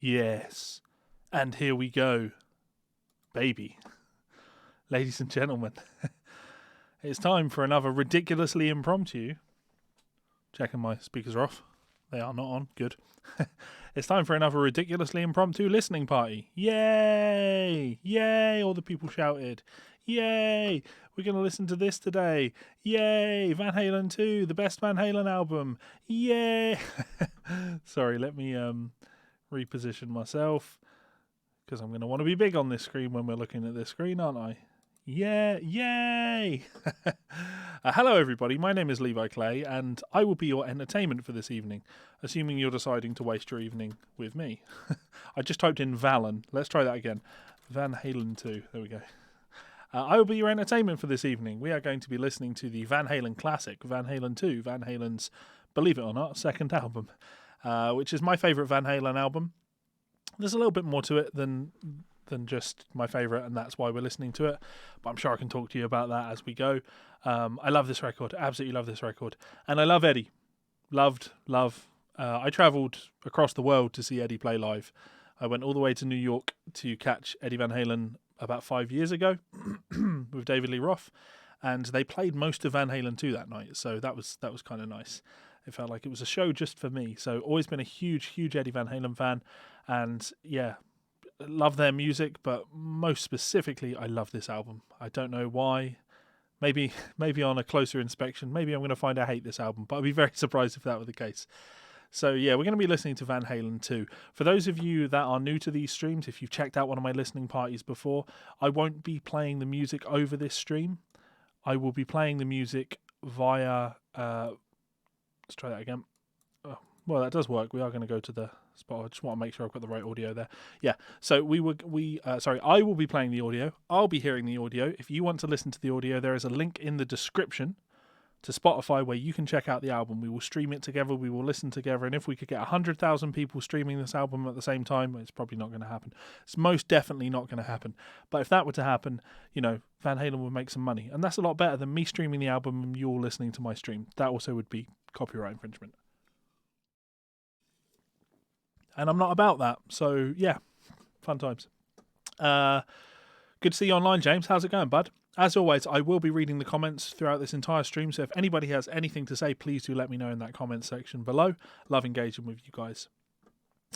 Yes. And here we go, baby. Ladies and gentlemen, it's time for another ridiculously impromptu. Checking my speakers are off. They are not on. Good. It's time for another ridiculously impromptu listening party. Yay! Yay! All the people shouted. Yay! We're going to listen to this today. Yay! Van Halen 2, the best Van Halen album. Yay! Sorry, let me reposition myself because I'm going to want to be big on this screen when we're looking at this screen, aren't I? Yeah, yay! Hello everybody, my name is Levi Clay and I will be your entertainment for this evening, assuming you're deciding to waste your evening with me. I just typed in Valen. Let's try that again. Van Halen 2. There we go. I will be your entertainment for this evening. We are going to be listening to the Van Halen classic, Van Halen 2, Van Halen's, believe it or not, second album, which is my favourite Van Halen album. There's a little bit more to it than just my favourite, and that's why we're listening to it. But I'm sure I can talk to you about that as we go. I love this record, absolutely love this record. And I love Eddie. Love. I travelled across the world to see Eddie play live. I went all the way to New York to catch Eddie Van Halen about 5 years ago with David Lee Roth, and they played most of Van Halen 2 that night, so that was kind of nice. It felt like it was a show just for me. So always been a huge Eddie Van Halen fan, and yeah, love their music, but most specifically I love this album. I don't know why. Maybe on a closer inspection, maybe I'm going to find I hate this album, but I'd be very surprised if that were the case. So yeah, we're going to be listening to Van Halen 2. For those of you that are new to these streams, if you've checked out one of my listening parties before, I won't be playing the music over this stream. I will be playing the music via... let's try that again. Oh, well, that does work. We are going to go to the spot. I just want to make sure I've got the right audio there. Yeah, so I will be playing the audio. I'll be hearing the audio. If you want to listen to the audio, there is a link in the description to Spotify where you can check out the album. We will stream it together, we will listen together, and if we could get 100,000 people streaming this album at the same time, it's probably not going to happen. It's most definitely not going to happen. But if that were to happen, you know, Van Halen would make some money. And that's a lot better than me streaming the album and you all listening to my stream. That also would be copyright infringement. And I'm not about that. So, yeah, fun times. Good to see you online, James. How's it going, bud? As always, I will be reading the comments throughout this entire stream, so if anybody has anything to say, please do let me know in that comment section below. Love engaging with you guys.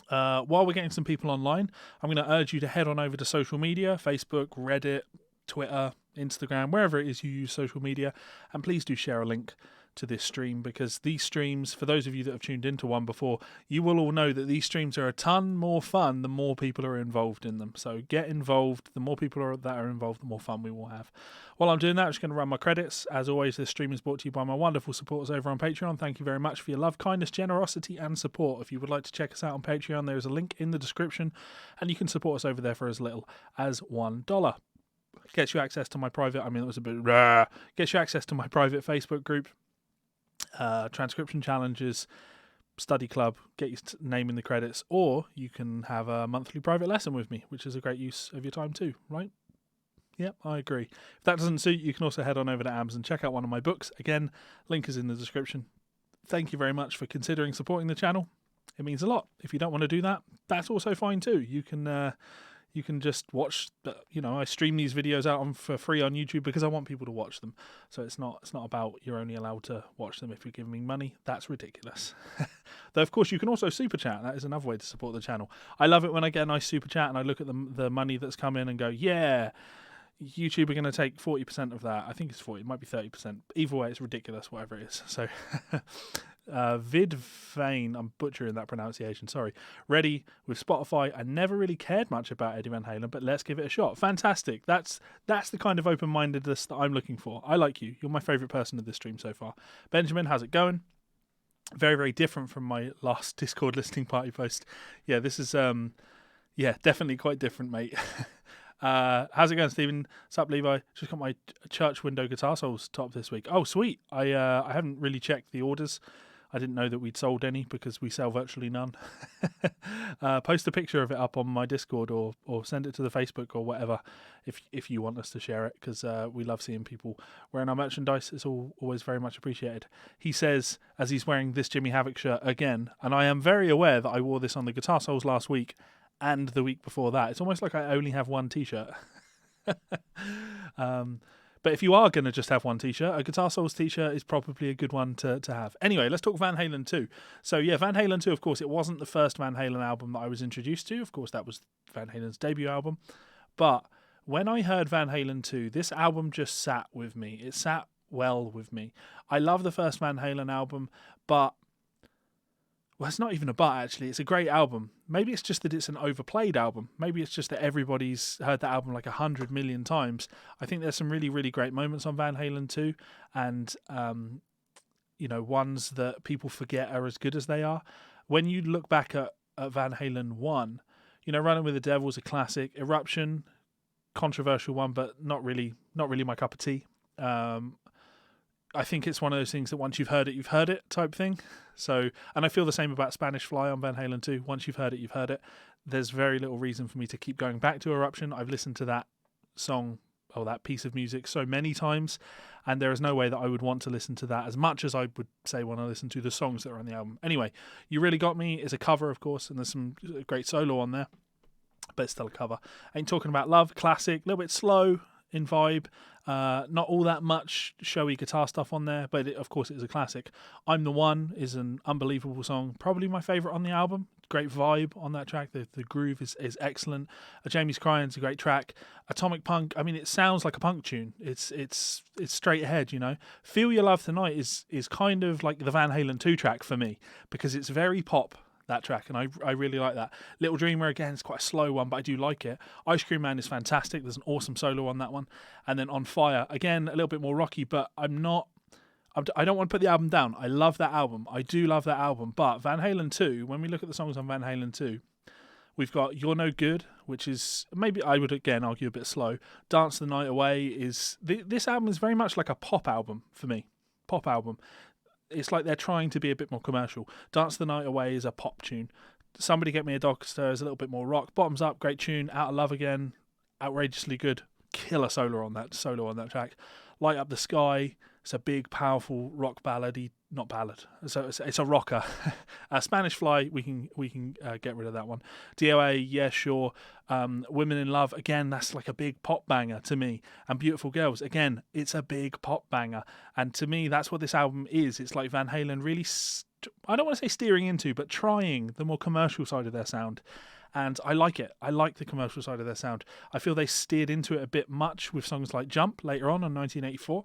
While we're getting some people online, I'm going to urge you to head on over to social media, Facebook, Reddit, Twitter, Instagram, wherever it is you use social media, and please do share a link to this stream, because these streams, for those of you that have tuned into one before, you will all know that these streams are a ton more fun the more people are involved in them. So get involved. The more people that are involved, the more fun we will have. While I'm doing that, I'm just going to run my credits. As always, this stream is brought to you by my wonderful supporters over on Patreon. Thank you very much for your love, kindness, generosity, and support. If you would like to check us out on Patreon, there is a link in the description, and you can support us over there for as little as $1. Gets you access to my private, that was a bit rare. Gets you access to my private Facebook group. Transcription challenges, study club, get your name in the credits, or you can have a monthly private lesson with me, which is a great use of your time too, right? Yep, I agree. If that doesn't suit, you can also head on over to Amazon, check out one of my books. Again, link is in the description. Thank you very much for considering supporting the channel. It means a lot. If you don't want to do that, that's also fine too. You can just watch, I stream these videos out for free on YouTube because I want people to watch them. So it's not about you're only allowed to watch them if you're giving me money. That's ridiculous. Though, of course, you can also super chat. That is another way to support the channel. I love it when I get a nice super chat and I look at the money that's come in and go, yeah, YouTube are going to take 40% of that. I think it's 40. It might be 30%. Either way, it's ridiculous, whatever it is. So... Vidvane, I'm butchering that pronunciation, sorry. Ready with Spotify. I never really cared much about Eddie Van Halen, but let's give it a shot. Fantastic. That's the kind of open-mindedness that I'm looking for. I like you. You're my favourite person of this stream so far. Benjamin, how's it going? Very, very different from my last Discord listening party post. Yeah, this is, definitely quite different, mate. How's it going, Stephen? What's up, Levi? Just got my church window guitar soles top this week. Oh, sweet. I haven't really checked the orders. I didn't know that we'd sold any because we sell virtually none. Post a picture of it up on my Discord or send it to the Facebook or whatever if you want us to share it, because we love seeing people wearing our merchandise. It's always very much appreciated. He says, as he's wearing this Jimmy Havoc shirt again, and I am very aware that I wore this on the Guitar Souls last week and the week before that. It's almost like I only have one t-shirt. But if you are going to just have one t-shirt, a Guitar Souls t-shirt is probably a good one to have. Anyway, let's talk Van Halen 2. So yeah, Van Halen 2, of course, it wasn't the first Van Halen album that I was introduced to. Of course, that was Van Halen's debut album. But when I heard Van Halen 2, this album just sat with me. It sat well with me. I love the first Van Halen album, but... well, it's not even a but, actually. It's a great album. Maybe it's just that it's an overplayed album. Maybe it's just that everybody's heard that album like 100 million times. I think there's some really, really great moments on Van Halen 2. And, ones that people forget are as good as they are. When you look back at Van Halen 1, Running with the Devil's a classic. Eruption, controversial one, but not really my cup of tea. I think it's one of those things that once you've heard it type thing. So, and I feel the same about Spanish Fly on Van Halen 2. Once you've heard it, you've heard it. There's very little reason for me to keep going back to Eruption. I've listened to that song or that piece of music so many times, and there is no way that I would want to listen to that as much as I would say when I listen to the songs that are on the album. Anyway, You Really Got Me is a cover, of course, and there's some great solo on there, but it's still a cover. Ain't Talking About Love, classic, a little bit slow in vibe, not all that much showy guitar stuff on there, but of course it is a classic. I'm the One is an unbelievable song, probably my favourite on the album. Great vibe on that track, the groove is excellent. Jamie's Crying is a great track. Atomic Punk, I mean, it sounds like a punk tune. It's straight ahead, Feel Your Love Tonight is kind of like the Van Halen 2 track for me, because it's very pop, that track, and I really like that. Little Dreamer, again, is quite a slow one, but I do like it. Ice Cream Man is fantastic. There's an awesome solo on that one. And then On Fire, again, a little bit more rocky, but I don't want to put the album down. I love that album. I do love that album. But Van Halen 2, when we look at the songs on Van Halen 2, we've got You're No Good, which is, maybe I would again argue, a bit slow. Dance the Night Away is... This album is very much like a pop album for me. Pop album. It's like they're trying to be a bit more commercial. Dance the Night Away is a pop tune. Somebody Get Me a Doctor is a little bit more rock. Bottoms Up, great tune. Out of Love Again, outrageously good. Killer solo on that track. Light Up the Sky, it's a big, powerful rock ballady. Not ballad. So it's a rocker. Spanish Fly, we can get rid of that one. DOA, yeah, sure. Women in Love, again, that's like a big pop banger to me. And Beautiful Girls, again, it's a big pop banger. And to me, that's what this album is. It's like Van Halen really, I don't want to say steering into, but trying the more commercial side of their sound. And I like it. I like the commercial side of their sound. I feel they steered into it a bit much with songs like Jump later on in 1984.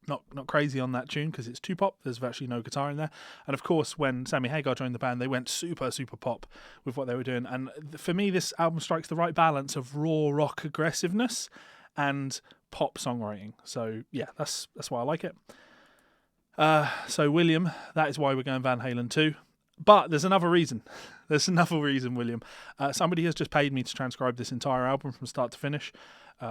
Not crazy on that tune because it's too pop. There's virtually no guitar in there. And of course, when Sammy Hagar joined the band, they went super, super pop with what they were doing. And for me, this album strikes the right balance of raw rock aggressiveness and pop songwriting. So yeah, that's why I like it. So William, that is why we're going Van Halen 2. But there's another reason. William. Somebody has just paid me to transcribe this entire album from start to finish,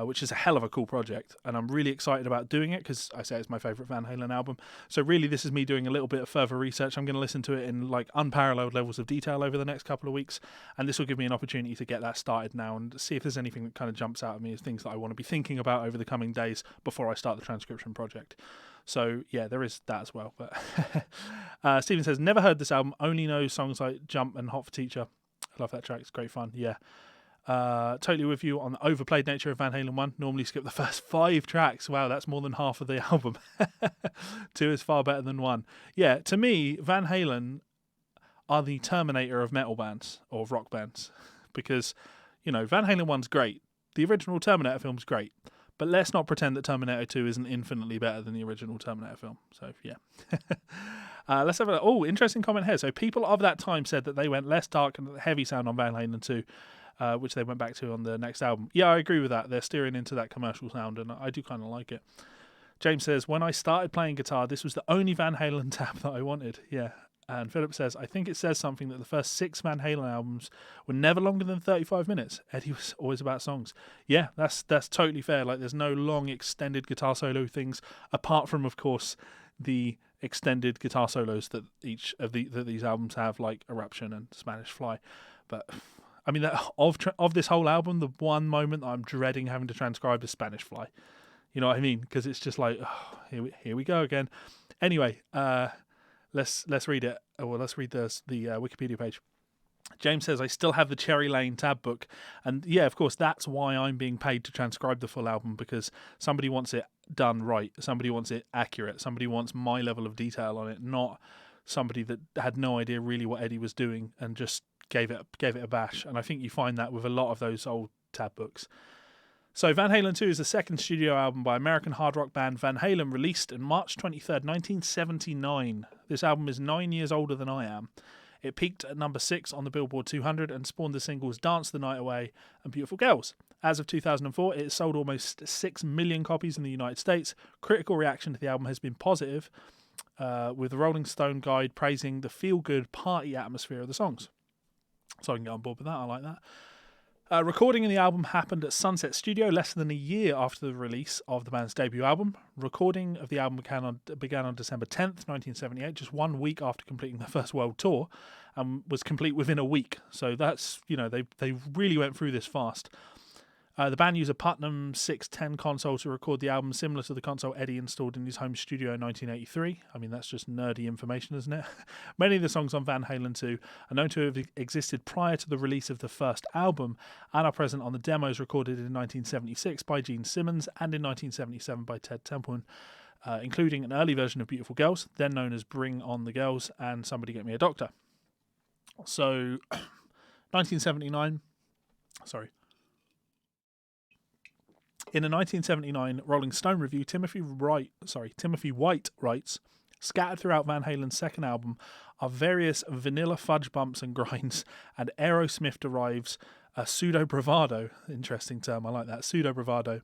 which is a hell of a cool project. And I'm really excited about doing it because I say it's my favourite Van Halen album. So really, this is me doing a little bit of further research. I'm going to listen to it in like unparalleled levels of detail over the next couple of weeks. And this will give me an opportunity to get that started now and see if there's anything that kind of jumps out at me as things that I want to be thinking about over the coming days before I start the transcription project. So yeah, there is that as well. But Stephen says, never heard this album, only know songs like Jump and Hot for Teacher. I love that track, it's great fun. Yeah. Totally with you on the overplayed nature of Van Halen 1. Normally skip the first 5 tracks. Wow, that's more than half of the album. 2 is far better than 1. Yeah, to me, Van Halen are the Terminator of metal bands or of rock bands. Because, Van Halen 1's great. The original Terminator film's great. But let's not pretend that Terminator 2 isn't infinitely better than the original Terminator film. So, yeah. Let's have interesting comment here. So, people of that time said that they went less dark and heavy sound on Van Halen 2, which they went back to on the next album. Yeah, I agree with that. They're steering into that commercial sound, and I do kind of like it. James says, when I started playing guitar, this was the only Van Halen tab that I wanted. Yeah. And Philip says, I think it says something that the first 6 Van Halen albums were never longer than 35 minutes. Eddie was always about songs. Yeah, that's totally fair. Like, there's no long extended guitar solo things, apart from, of course, the extended guitar solos that each of that these albums have, like Eruption and Spanish Fly. But I mean, of this whole album, the one moment that I'm dreading having to transcribe is Spanish Fly. You know what I mean? Because it's just like, here we go again. Anyway, let's read it. Let's read the Wikipedia page. James says, I still have the Cherry Lane tab book. And yeah, of course, that's why I'm being paid to transcribe the full album, because somebody wants it done right. Somebody wants it accurate. Somebody wants my level of detail on it, not somebody that had no idea really what Eddie was doing and just gave it a bash. And I think you find that with a lot of those old tab books. So Van Halen 2 is the second studio album by American hard rock band Van Halen, released on March 23rd, 1979. This album is 9 years older than I am. It peaked at number 6 on the Billboard 200 and spawned the singles Dance the Night Away and Beautiful Girls. As of 2004, it sold almost 6 million copies in the United States. Critical reaction to the album has been positive, with the Rolling Stone Guide praising the feel-good party atmosphere of the songs. So I can get on board with that, I like that. Recording of the album happened at Sunset Studio less than a year after the release of the band's debut album. Recording of the album began on December 10th, 1978, just 1 week after completing their first world tour, and was complete within a week. So that's, they really went through this fast. The band used a Putnam 610 console to record the album, similar to the console Eddie installed in his home studio in 1983. I mean, that's just nerdy information, isn't it? Many of the songs on Van Halen 2 are known to have existed prior to the release of the first album and are present on the demos recorded in 1976 by Gene Simmons and in 1977 by Ted Templeman, including an early version of Beautiful Girls, then known as Bring On the Girls, and Somebody Get Me a Doctor. So, 1979, sorry. In a 1979 Rolling Stone review, Timothy White writes, scattered throughout Van Halen's second album are various vanilla fudge bumps and grinds, and Aerosmith derives a pseudo-bravado, interesting term, I like that, pseudo-bravado,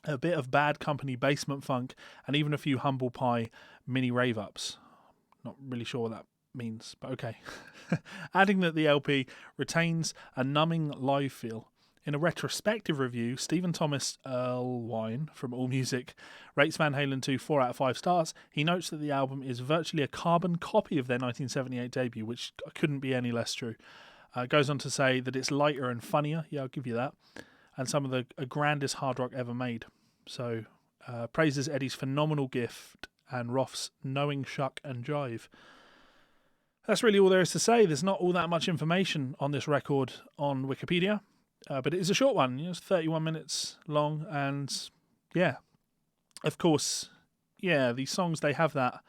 a bit of Bad Company basement funk, and even a few Humble Pie mini rave-ups. Not really sure what that means, but okay. Adding that the LP retains a numbing live feel. In a retrospective review, Stephen Thomas Erlewine from AllMusic rates Van Halen 2 4 out of 5 stars. He notes that the album is virtually a carbon copy of their 1978 debut, which couldn't be any less true. Goes on to say that it's lighter and funnier, yeah, I'll give you that, and some of the grandest hard rock ever made. So, praises Eddie's phenomenal gift and Roth's knowing shuck and jive. That's really all there is to say. There's not all that much information on this record on Wikipedia. But it is a short one, it's 31 minutes long, and yeah, of course, yeah, these songs, they have that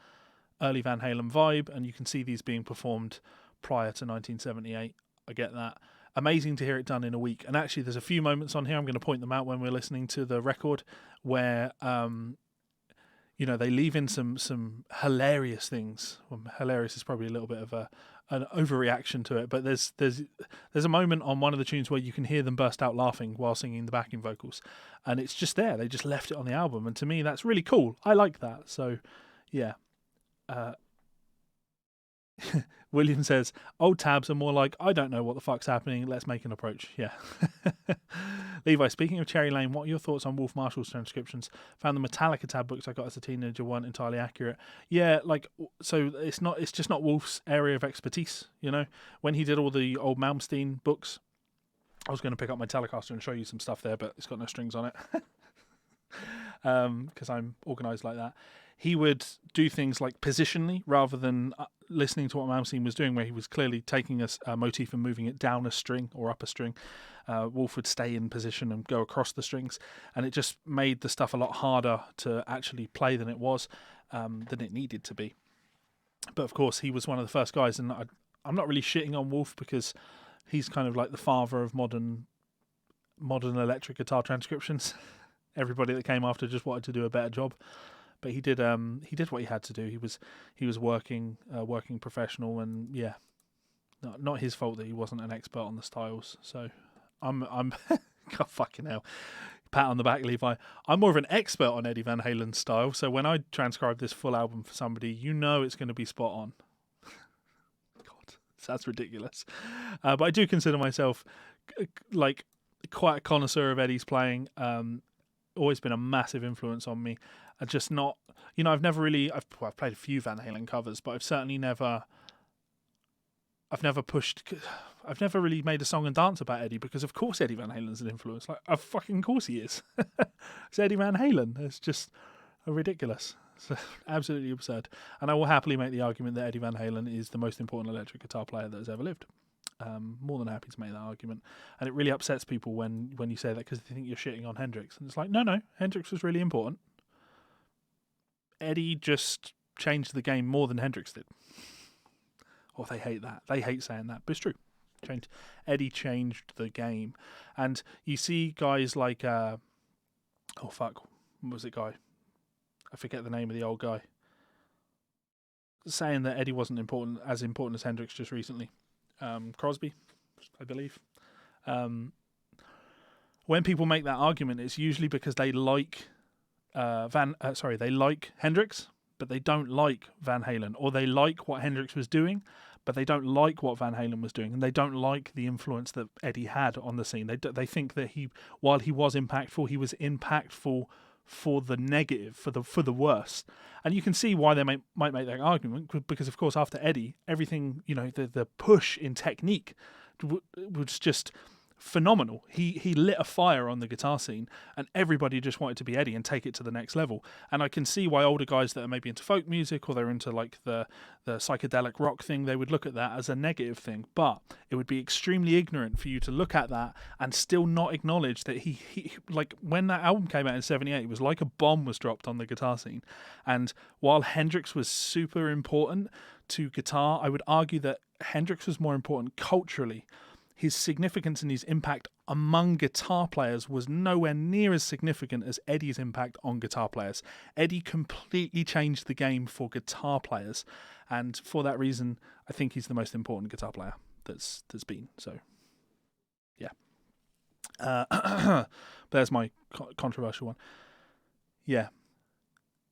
early Van Halen vibe, and you can see these being performed prior to 1978. I get that. Amazing to hear it done in a week. And actually, there's a few moments on here, I'm going to point them out when we're listening to the record, where they leave in some hilarious things. Well, hilarious is probably a little bit of an overreaction to it, but there's a moment on one of the tunes where you can hear them burst out laughing while singing the backing vocals, and it's just there. They just left it on the album, and to me, that's really cool. I like that. So, yeah. William says, old tabs are more like, I don't know what the fuck's happening, let's make an approach. Yeah. Levi, speaking of Cherry Lane, what are your thoughts on Wolf Marshall's transcriptions? Found the Metallica tab books I got as a teenager weren't entirely accurate. Yeah, so it's just not Wolf's area of expertise, When he did all the old Malmsteen books, I was going to pick up my Telecaster and show you some stuff there, but it's got no strings on it. Because I'm organised like that. He would do things like positionally rather than listening to what Malmsteen was doing, where he was clearly taking a motif and moving it down a string or up a string. Wolf would stay in position and go across the strings, and it just made the stuff a lot harder to actually play than it was, than it needed to be. But of course, he was one of the first guys, and I'm not really shitting on Wolf because he's kind of like the father of modern electric guitar transcriptions. Everybody that came after just wanted to do a better job. But he did what he had to do. He was working professional, and yeah, not his fault that he wasn't an expert on the styles. So I'm God fucking hell. Pat on the back, Levi. I'm more of an expert on Eddie Van Halen's style. So when I transcribe this full album for somebody, it's going to be spot on. God, that's ridiculous. But I do consider myself like quite a connoisseur of Eddie's playing. Always been a massive influence on me. Just not, I've never really, I've played a few Van Halen covers, but I've certainly never I've never really made a song and dance about Eddie, because of course Eddie Van Halen's an influence. Like, of fucking course he is. It's Eddie Van Halen. It's just ridiculous. It's absolutely absurd. And I will happily make the argument that Eddie Van Halen is the most important electric guitar player that has ever lived. More than happy to make that argument. And it really upsets people when you say that because they think you're shitting on Hendrix. And it's like, no, Hendrix was really important. Eddie just changed the game more than Hendrix did. Or they hate that. They hate saying that. But it's true. Eddie changed the game. And you see guys like... what was it, guy? I forget the name of the old guy. Saying that Eddie wasn't important as Hendrix just recently. Crosby, I believe. When people make that argument, it's usually because they like they like Hendrix, but they don't like Van Halen, or they like what Hendrix was doing, but they don't like what Van Halen was doing, and they don't like the influence that Eddie had on the scene. They think that while he was impactful, he was impactful for the negative, for the worse. And you can see why they might make that argument, because of course after Eddie, everything, the push in technique was just phenomenal. He lit a fire on the guitar scene, and everybody just wanted to be Eddie and take it to the next level. And I can see why older guys that are maybe into folk music, or they're into like the psychedelic rock thing, they would look at that as a negative thing. But it would be extremely ignorant for you to look at that and still not acknowledge that he like, when that album came out in 78, it was like a bomb was dropped on the guitar scene. And while Hendrix was super important to guitar, I would argue that Hendrix was more important culturally. His significance and his impact among guitar players was nowhere near as significant as Eddie's impact on guitar players. Eddie completely changed the game for guitar players, and for that reason, I think he's the most important guitar player that's been. So, yeah. There's my controversial one. Yeah.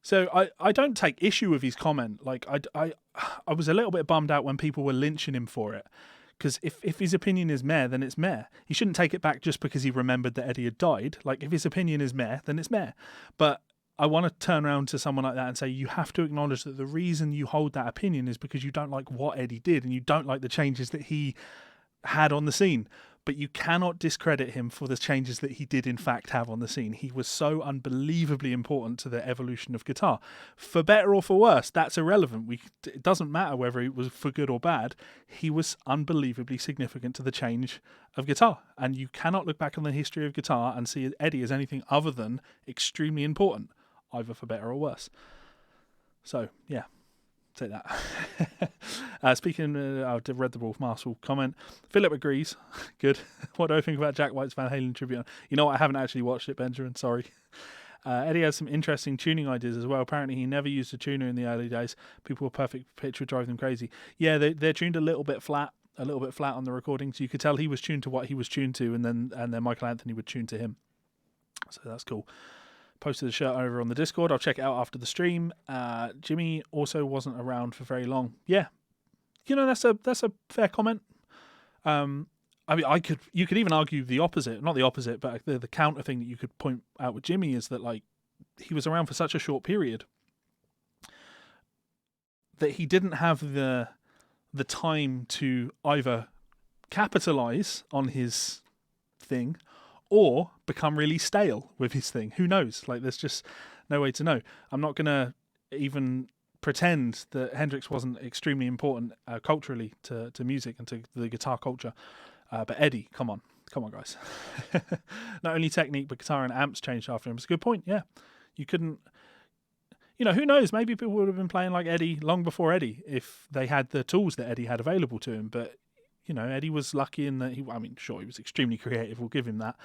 So I don't take issue with his comment. Like I was a little bit bummed out when people were lynching him for it. Because if his opinion is meh, then it's meh. He shouldn't take it back just because he remembered that Eddie had died. Like, if his opinion is meh, then it's meh. But I want to turn around to someone like that and say, you have to acknowledge that the reason you hold that opinion is because you don't like what Eddie did, and you don't like the changes that he had on the scene. But you cannot discredit him for the changes that he did in fact have on the scene. He was so unbelievably important to the evolution of guitar. For better or for worse, that's irrelevant. It doesn't matter whether it was for good or bad. He was unbelievably significant to the change of guitar. And you cannot look back on the history of guitar and see Eddie as anything other than extremely important, either for better or worse. So, yeah. Say that. Speaking, I've read the Wolf Marshall comment. Philip agrees. Good. What do I think about Jack White's Van Halen tribute? You know what? I haven't actually watched it, Benjamin. Sorry. Eddie has some interesting tuning ideas as well. Apparently, he never used a tuner in the early days. People with perfect pitch would drive them crazy. Yeah, they're tuned a little bit flat on the recordings. You could tell he was tuned to what he was tuned to, and then Michael Anthony would tune to him. So that's cool. Posted the shirt over on the Discord. I'll check it out after the stream. Jimmy also wasn't around for very long. Yeah, that's a fair comment. I mean, you could even argue the opposite, not the opposite, but the counter thing that you could point out with Jimmy is that, like, he was around for such a short period that he didn't have the time to either capitalize on his thing or become really stale with his thing. Who knows? Like, there's just no way to know. I'm not going to even pretend that Hendrix wasn't extremely important culturally to music and to the guitar culture. But Eddie, come on guys. Not only technique, but guitar and amps changed after him. It's a good point, yeah. You couldn't... who knows? Maybe people would have been playing like Eddie long before Eddie if they had the tools that Eddie had available to him. But Eddie was lucky in that he was extremely creative, we'll give him that.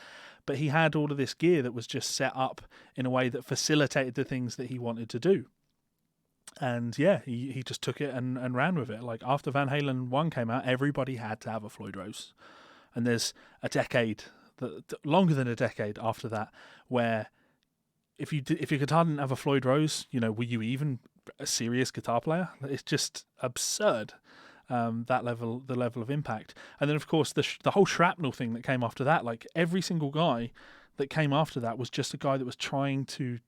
But he had all of this gear that was just set up in a way that facilitated the things that he wanted to do. And yeah, he just took it and ran with it. Like, after Van Halen 1 came out, everybody had to have a Floyd Rose. And there's a decade, longer than a decade after that, where if your guitar didn't have a Floyd Rose, were you even a serious guitar player? It's just absurd. The level of impact. And then, of course, the whole shrapnel thing that came after that, like, every single guy that came after that was just a guy that was trying to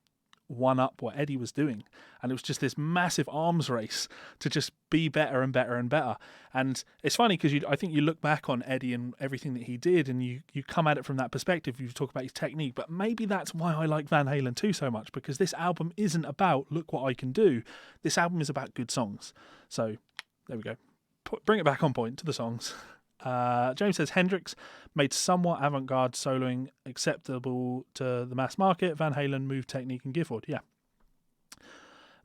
one up what Eddie was doing. And it was just this massive arms race to just be better and better and better. And it's funny because I think you look back on Eddie and everything that he did, and you come at it from that perspective. You talk about his technique, but maybe that's why I like Van Halen 2 so much, because this album isn't about look what I can do. This album is about good songs. So there we go. Bring it back on point to the songs. James says Hendrix made somewhat avant-garde soloing acceptable to the mass market. Van Halen moved technique and Gifford. Yeah.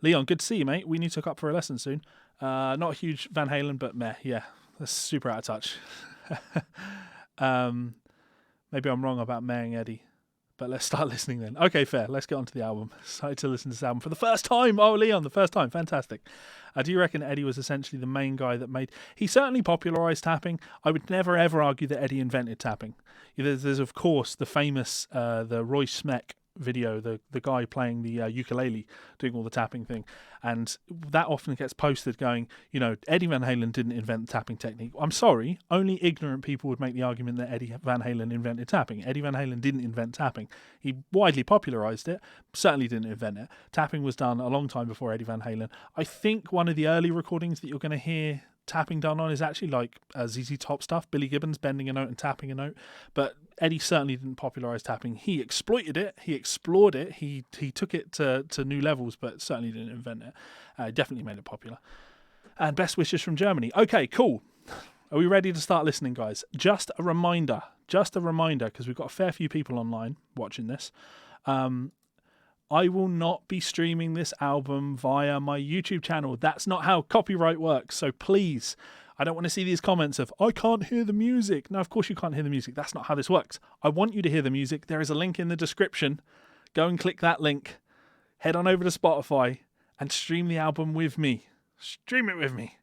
Leon, good to see you, mate. We need to hook up for a lesson soon. Not a huge Van Halen, but meh, yeah. That's super out of touch. Maybe I'm wrong about mehing Eddie. But let's start listening then. Okay, fair. Let's get on to the album. Excited to listen to this album for the first time. Oh, Leon, the first time. Fantastic. Do you reckon Eddie was essentially the main guy that made... He certainly popularised tapping. I would never, ever argue that Eddie invented tapping. There's of course, the famous the Roy Smeck video, the guy playing the ukulele, doing all the tapping thing. And that often gets posted going, Eddie Van Halen didn't invent the tapping technique. I'm sorry, only ignorant people would make the argument that Eddie Van Halen invented tapping. Eddie Van Halen didn't invent tapping. He widely popularised it, certainly didn't invent it. Tapping was done a long time before Eddie Van Halen. I think one of the early recordings that you're going to hear tapping done on is actually like ZZ Top stuff, Billy Gibbons bending a note and tapping a note, but Eddie certainly didn't popularise tapping. He exploited it, he explored it, he took it to new levels, but certainly didn't invent it. Definitely made it popular. And best wishes from Germany. Okay, cool. Are we ready to start listening, guys? Just a reminder, because we've got a fair few people online watching this. I will not be streaming this album via my YouTube channel. That's not how copyright works. So please, I don't want to see these comments of, I can't hear the music. No, of course you can't hear the music. That's not how this works. I want you to hear the music. There is a link in the description. Go and click that link. Head on over to Spotify and stream the album with me. Stream it with me.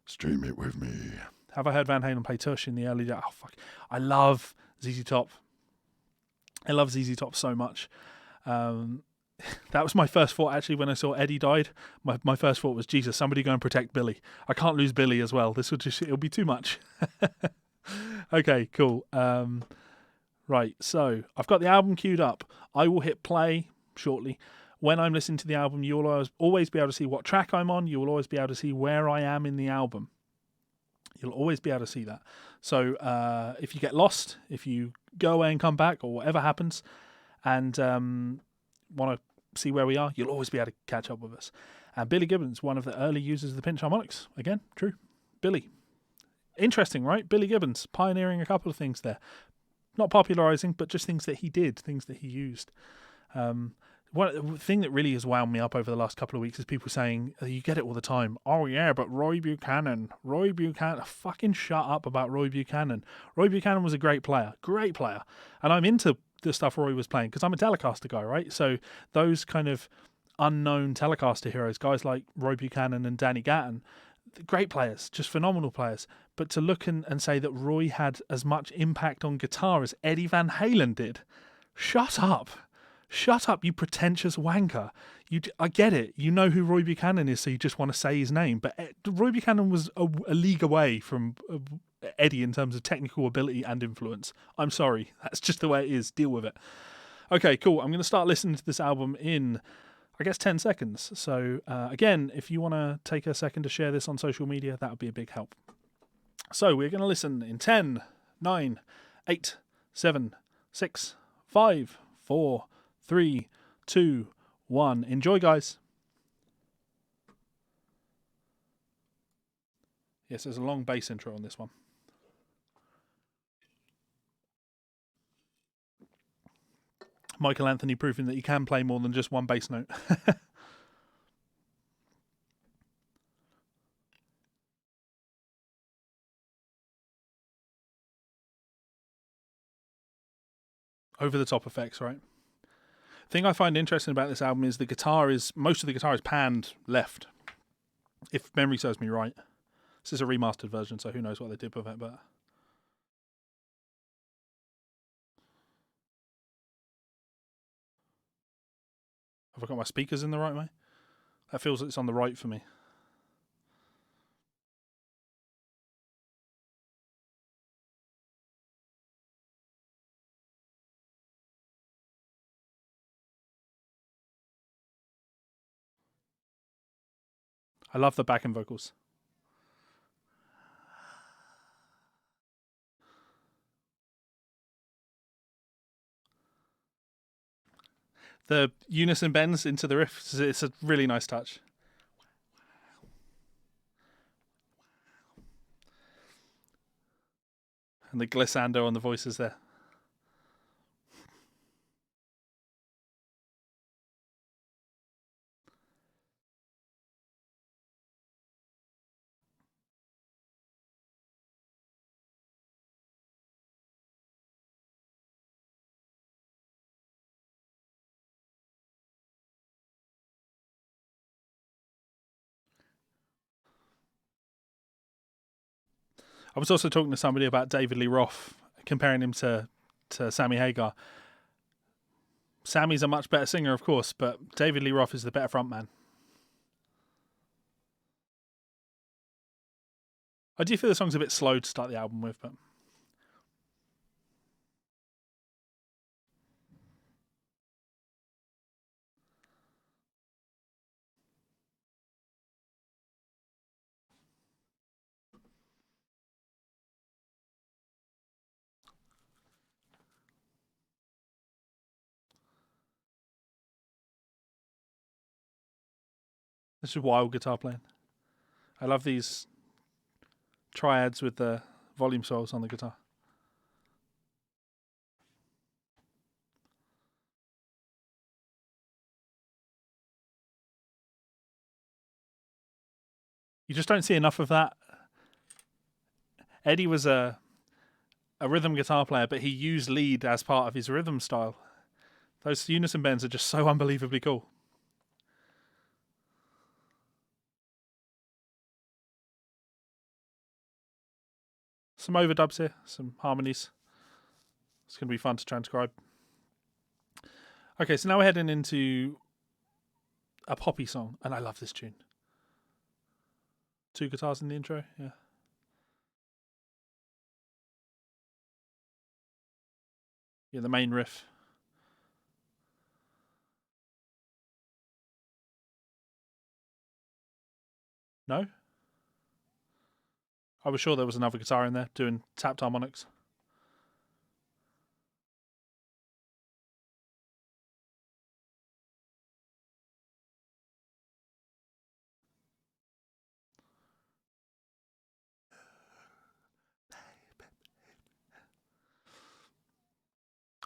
Stream it with me. Have I heard Van Halen play Tush in the early days? Oh, fuck. I love ZZ Top. I love ZZ Top so much. That was my first thought, actually, when I saw Eddie died. My first thought was, Jesus, somebody go and protect Billy. I can't lose Billy as well. It'll be too much. Okay, cool. Right, so I've got the album queued up. I will hit play shortly. When I'm listening to the album, you'll always be able to see what track I'm on. You will always be able to see where I am in the album. You'll always be able to see that. So if you get lost, if you go away and come back, or whatever happens, and want to see where we are, you'll always be able to catch up with us. And Billy Gibbons, one of the early users of the pinch harmonics. Again, true. Billy. Interesting, right? Billy Gibbons, pioneering a couple of things there. Not popularising, but just things that he did, things that he used. One thing that really has wound me up over the last couple of weeks is people saying, you get it all the time, oh yeah, but Roy Buchanan, fucking shut up about Roy Buchanan. Roy Buchanan was a great player, and I'm into the stuff Roy was playing because I'm a Telecaster guy, right? So those kind of unknown Telecaster heroes, guys like Roy Buchanan and Danny Gatton, great players, just phenomenal players. But to look and say that Roy had as much impact on guitar as Eddie Van Halen did, shut up, you pretentious wanker. I get it. You know who Roy Buchanan is, so you just want to say his name. But Roy Buchanan was a league away from Eddie in terms of technical ability and influence. I'm sorry. That's just the way it is. Deal with it. Okay, cool. I'm going to start listening to this album in, I guess, 10 seconds. So, again, if you want to take a second to share this on social media, that would be a big help. So, we're going to listen in 10, 9, 8, 7, 6, 5, 4, 3, 2, 1. Enjoy, guys. Yes, there's a long bass intro on this one. Michael Anthony proving that he can play more than just one bass note. Over-the-top effects, right? The thing I find interesting about this album is most of the guitar is panned left, if memory serves me right. This is a remastered version, so who knows what they did with it, but... Have I got my speakers in the right way? That feels like it's on the right for me. I love the backing vocals. The unison bends into the riff. It's a really nice touch. And the glissando on the voices there. I was also talking to somebody about David Lee Roth, comparing him to Sammy Hagar. Sammy's a much better singer, of course, but David Lee Roth is the better frontman. I do feel the song's a bit slow to start the album with, but this is wild guitar playing. I love these triads with the volume swells on the guitar. You just don't see enough of that. Eddie was a rhythm guitar player, but he used lead as part of his rhythm style. Those unison bends are just so unbelievably cool. Some overdubs here, some harmonies. It's going to be fun to transcribe. Okay, so now we're heading into a poppy song, and I love this tune. 2 guitars in the intro, yeah. Yeah, the main riff. No? I was sure there was another guitar in there doing tapped harmonics.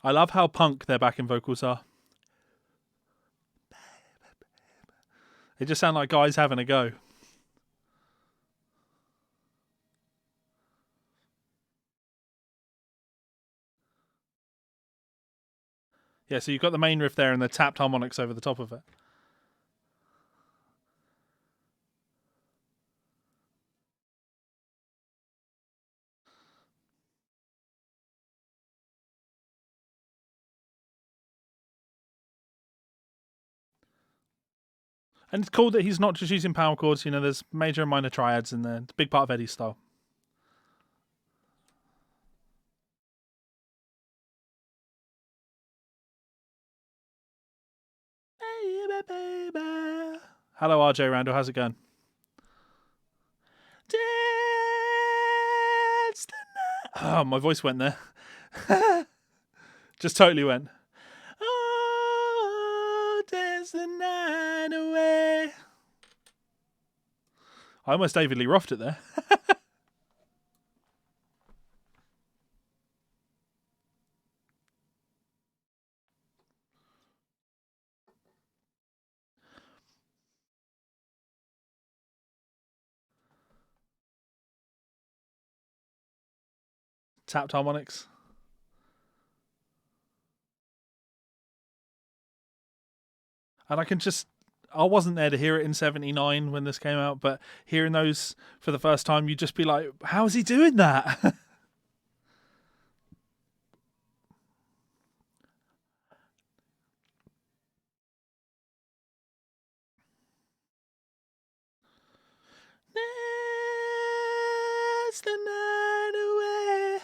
I love how punk their backing vocals are. They just sound like guys having a go. Yeah, so you've got the main riff there and the tapped harmonics over the top of it. And it's cool that he's not just using power chords. You know, there's major and minor triads in there. It's a big part of Eddie's style. Baby, baby. Hello, RJ Randall. How's it going? Dance the night. Oh, my voice went there. Just totally went. Oh, dance the night away. I almost David Lee Roth it there. Tapped harmonics. And I wasn't there to hear it in 79 when this came out, but hearing those for the first time, you'd just be like, how is he doing that? Dance the night away.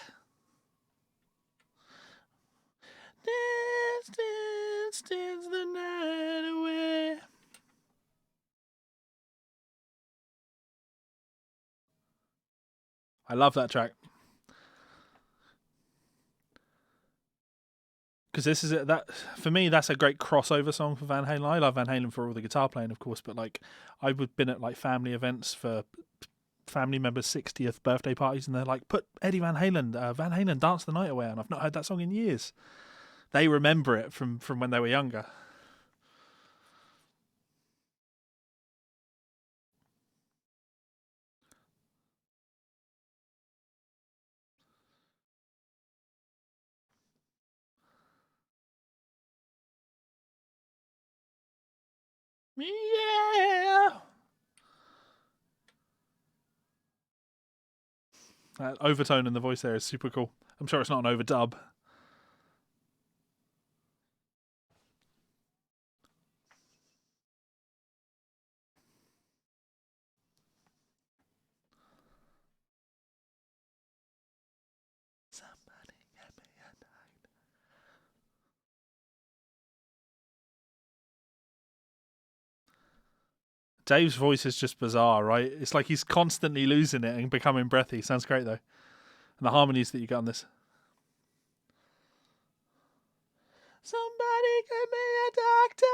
Dance, dance, dance the night away. I love that track. Because this is that for me, that's a great crossover song for Van Halen. I love Van Halen for all the guitar playing, of course, but like I've been at like family events for family members' 60th birthday parties, and they're like, put Eddie Van Halen, Dance the Night Away, and I've not heard that song in years. They remember it from when they were younger. Yeah! That overtone in the voice there is super cool. I'm sure it's not an overdub. Somebody get me a doctor. Dave's voice is just bizarre, right? It's like he's constantly losing it and becoming breathy. Sounds great, though. And the harmonies that you get on this. Somebody get me a doctor.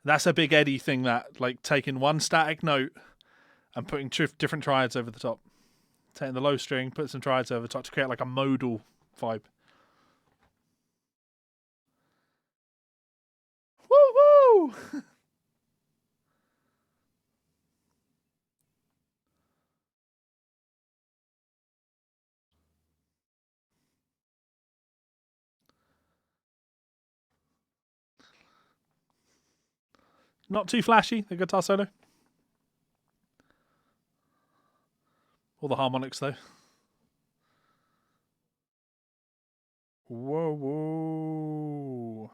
That's a big Eddie thing, that, like, taking one static note and putting different triads over the top. Taking the low string, put some triads over the top to create like a modal vibe. Woo woo! Not too flashy, the guitar solo. All the harmonics, though. Whoa, whoa.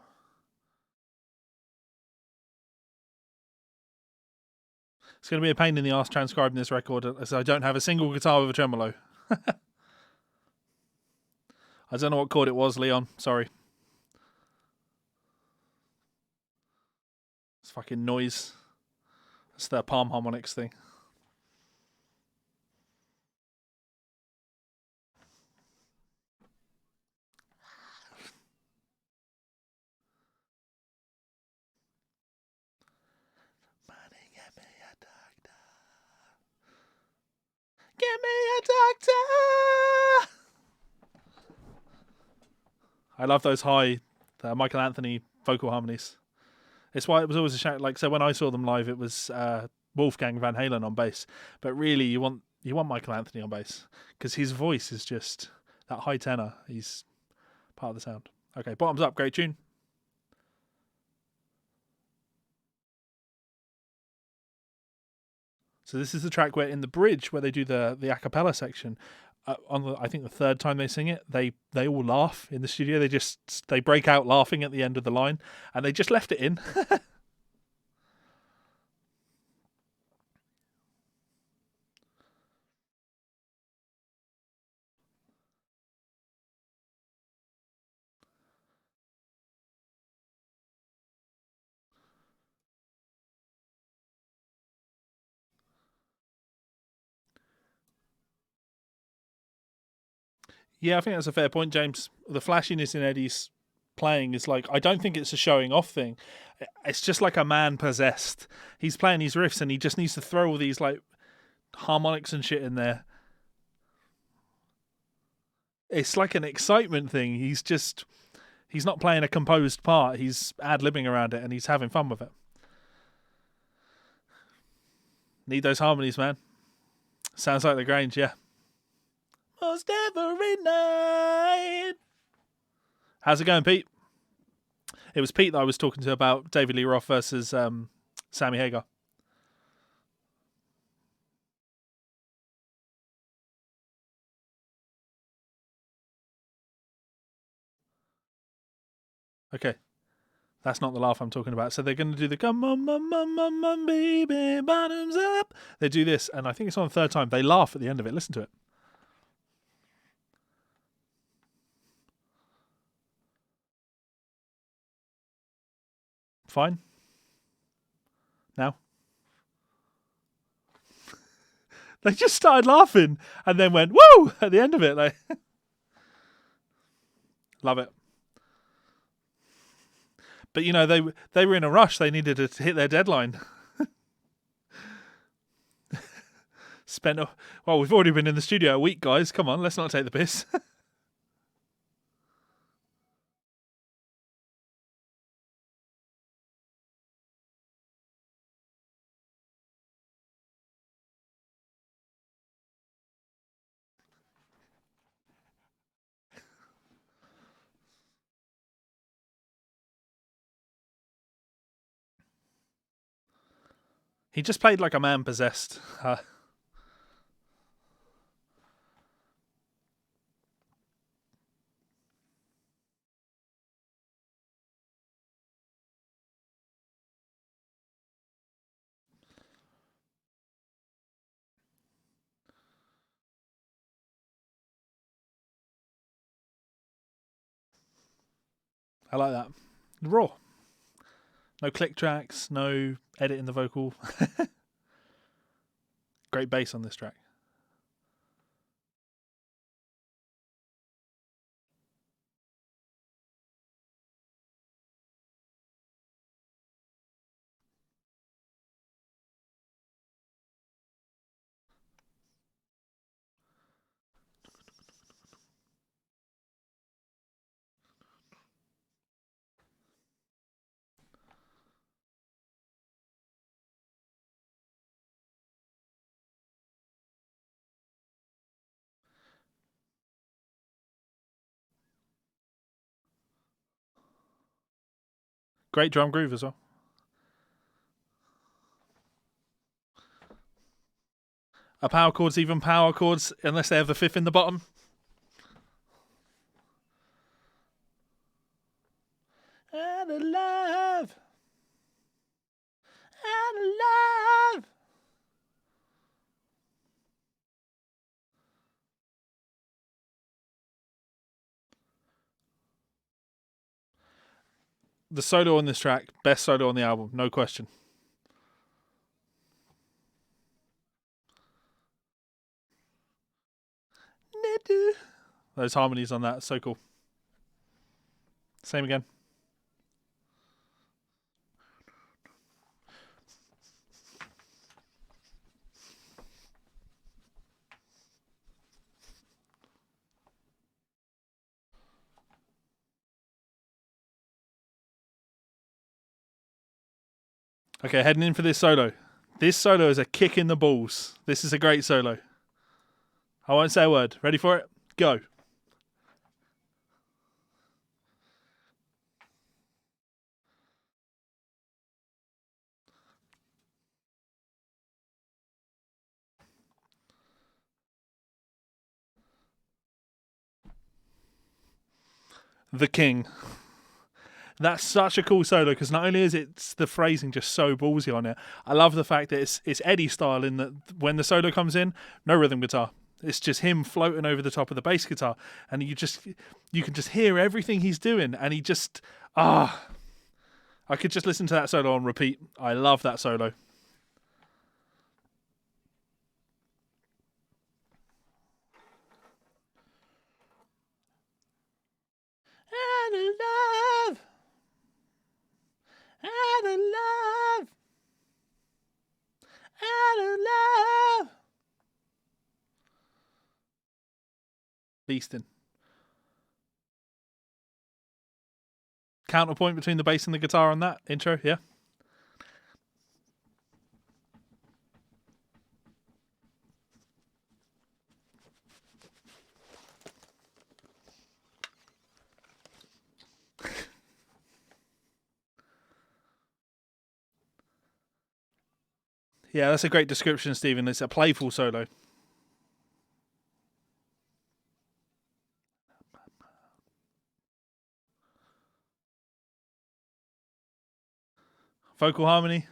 It's going to be a pain in the arse transcribing this record, as I don't have a single guitar with a tremolo. I don't know what chord it was, Leon. Sorry. It's fucking noise. It's the palm harmonics thing. Get me a doctor. I love those high Michael Anthony vocal harmonies. It's why it was always a shout. Like, so when I saw them live, it was Wolfgang Van Halen on bass. But really, you want Michael Anthony on bass because his voice is just that high tenor. He's part of the sound. Okay, bottoms up, great tune. So this is the track where in the bridge where they do the a cappella section, I think the third time they sing it, they all laugh in the studio. They break out laughing at the end of the line, and they just left it in. Yeah, I think that's a fair point, James. The flashiness in Eddie's playing is like, I don't think it's a showing off thing. It's just like a man possessed. He's playing these riffs and he just needs to throw all these like harmonics and shit in there. It's like an excitement thing. He's not playing a composed part. He's ad-libbing around it and he's having fun with it. Need those harmonies, man. Sounds like the Grange, yeah. Most every night. How's it going, Pete? It was Pete that I was talking to about David Lee Roth versus Sammy Hagar. Okay. That's not the laugh I'm talking about. So they're going to do the come on, baby, bottoms up. They do this, and I think it's on the third time. They laugh at the end of it. Listen to it. Fine. Now. They just started laughing and then went, woo, at the end of it. Like, love it. But they were in a rush. They needed to hit their deadline. Well, we've already been in the studio a week, guys. Come on, let's not take the piss. He just played like a man possessed. I like that. Raw. No click tracks, no editing the vocal. Great bass on this track. Great drum groove as well. Are power chords even power chords unless they have the fifth in the bottom? And alive. And alive. The solo on this track, best solo on the album, no question. Those harmonies on that, so cool. Same again. Okay, heading in for this solo. This solo is a kick in the balls. This is a great solo. I won't say a word. Ready for it? Go. The King. That's such a cool solo because not only is it the phrasing just so ballsy on it, I love the fact that it's Eddie style in that when the solo comes in, no rhythm guitar. It's just him floating over the top of the bass guitar, and you can just hear everything he's doing, and he just I could just listen to that solo on repeat. I love that solo. And love. Out of love. Out of love. Beasting. Counterpoint between the bass and the guitar on that intro, yeah? Yeah, that's a great description, Stephen. It's a playful solo. Vocal harmony.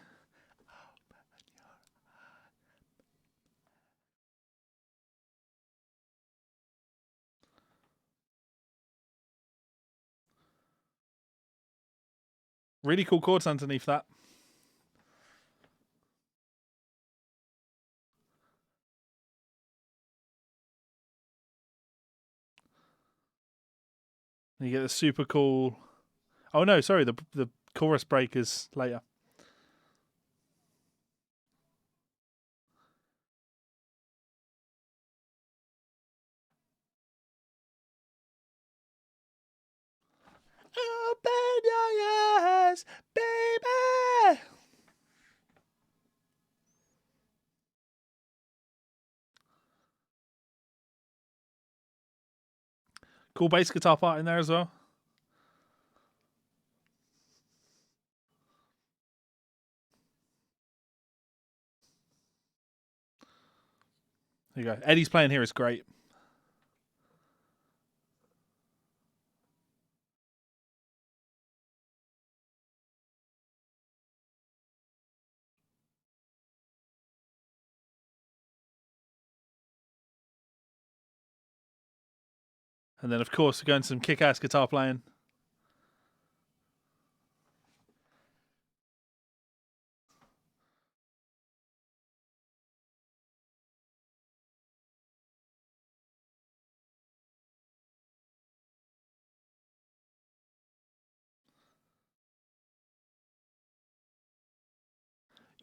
Really cool chords underneath that. And you get the super cool. Oh no, sorry, the chorus breakers later. Open your eyes, baby. Cool bass guitar part in there as well. There you go. Eddie's playing here is great. And then, of course, we're going to some kick-ass guitar playing.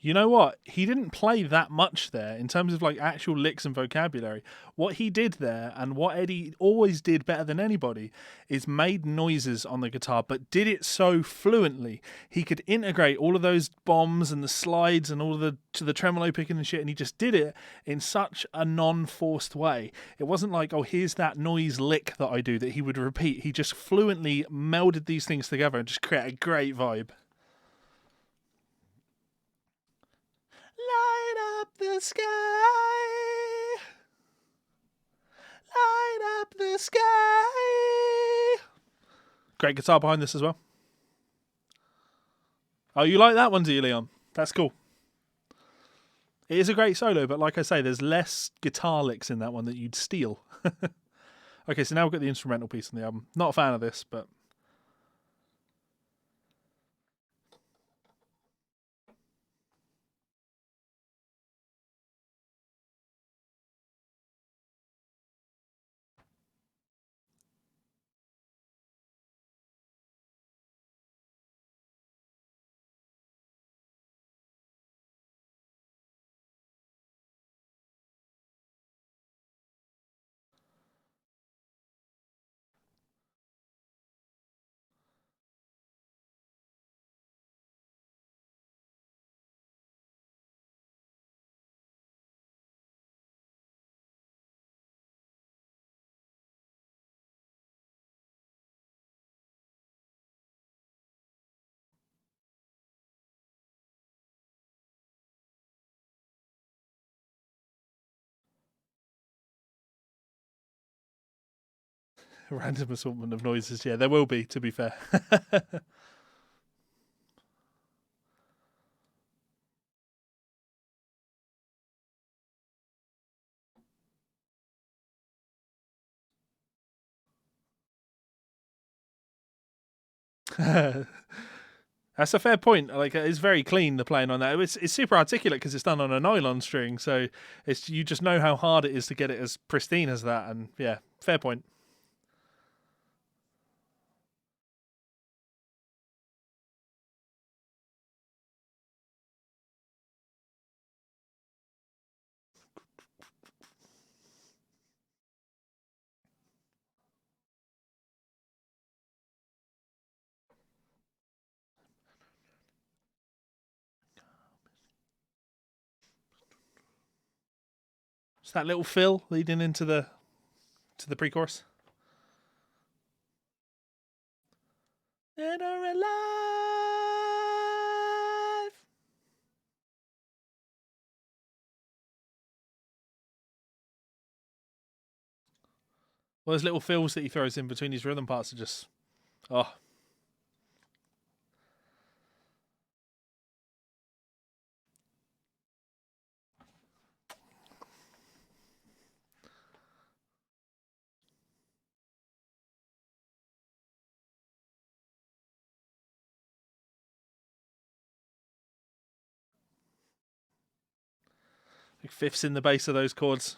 You know what? He didn't play that much there in terms of like actual licks and vocabulary. What he did there, and what Eddie always did better than anybody, is made noises on the guitar, but did it so fluently. He could integrate all of those bombs and the slides and all of the tremolo picking and shit, and he just did it in such a non-forced way. It wasn't like, oh, here's that noise lick that I do that he would repeat. He just fluently melded these things together and just created a great vibe. Light up the sky. Light up the sky. Great guitar behind this as well. Oh, you like that one, do you, Leon? That's cool. It is a great solo, but like I say, there's less guitar licks in that one that you'd steal. Okay, so now we've got the instrumental piece on the album. Not a fan of this, but... Random assortment of noises. Yeah, there will be, to be fair. That's a fair point. Like, it's very clean, the playing on that. It's super articulate because it's done on a nylon string, so it's you just know how hard it is to get it as pristine as that. And yeah, fair point. It's that little fill leading into the pre-chorus. Dead or alive. Well, those little fills that he throws in between his rhythm parts are just, oh. Like fifths in the bass of those chords.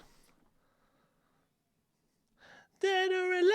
Dead or alive.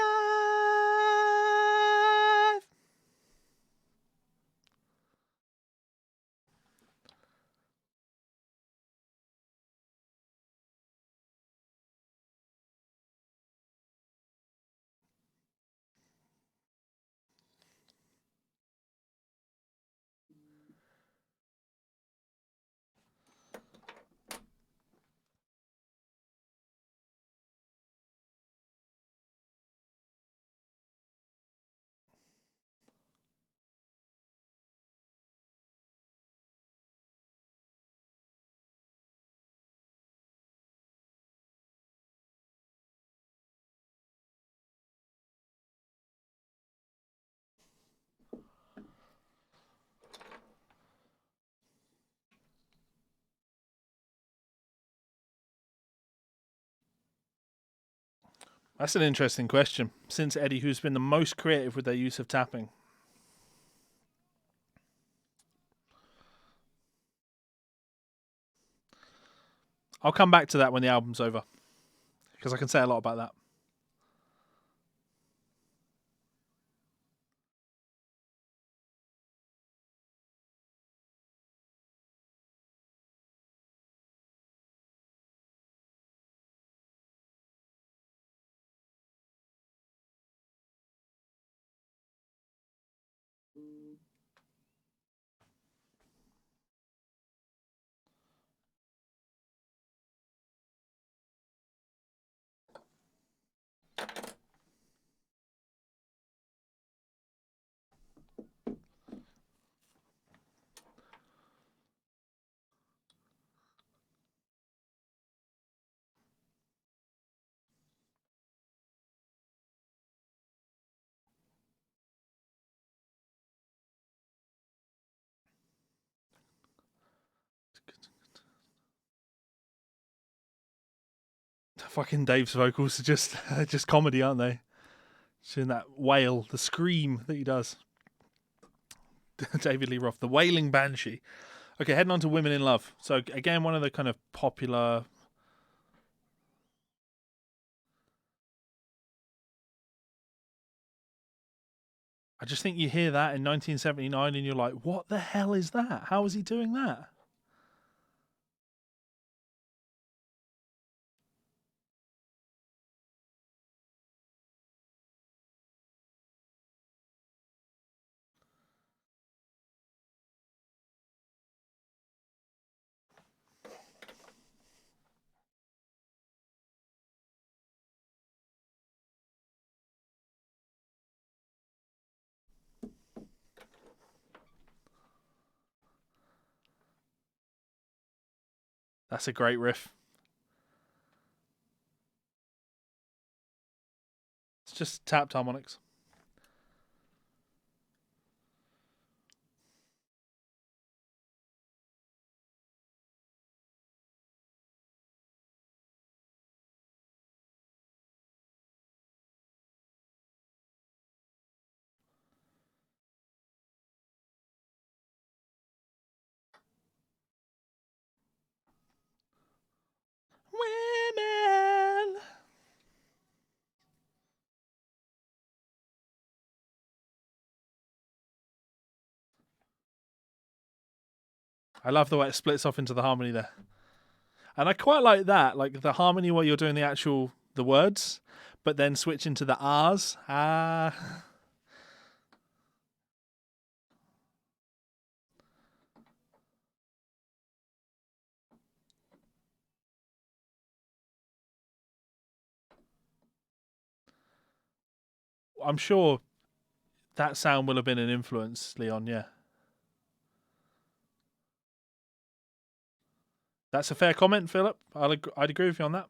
That's an interesting question. Since Eddie, who's been the most creative with their use of tapping? I'll come back to that when the album's over, because I can say a lot about that. Fucking Dave's vocals are just comedy, aren't they? Seeing that wail, the scream that he does. David Lee Roth, the wailing banshee. Okay, heading on to Women in Love. So again, one of the kind of popular. I just think you hear that in 1979 and you're like, what the hell is that? How is he doing that? That's a great riff. It's just tapped harmonics. Women. I love the way it splits off into the harmony there. And I quite like that, like the harmony while you're doing the words, but then switch into the R's. Ah. I'm sure that sound will have been an influence, Leon, yeah. That's a fair comment, Philip. I'd agree with you on that.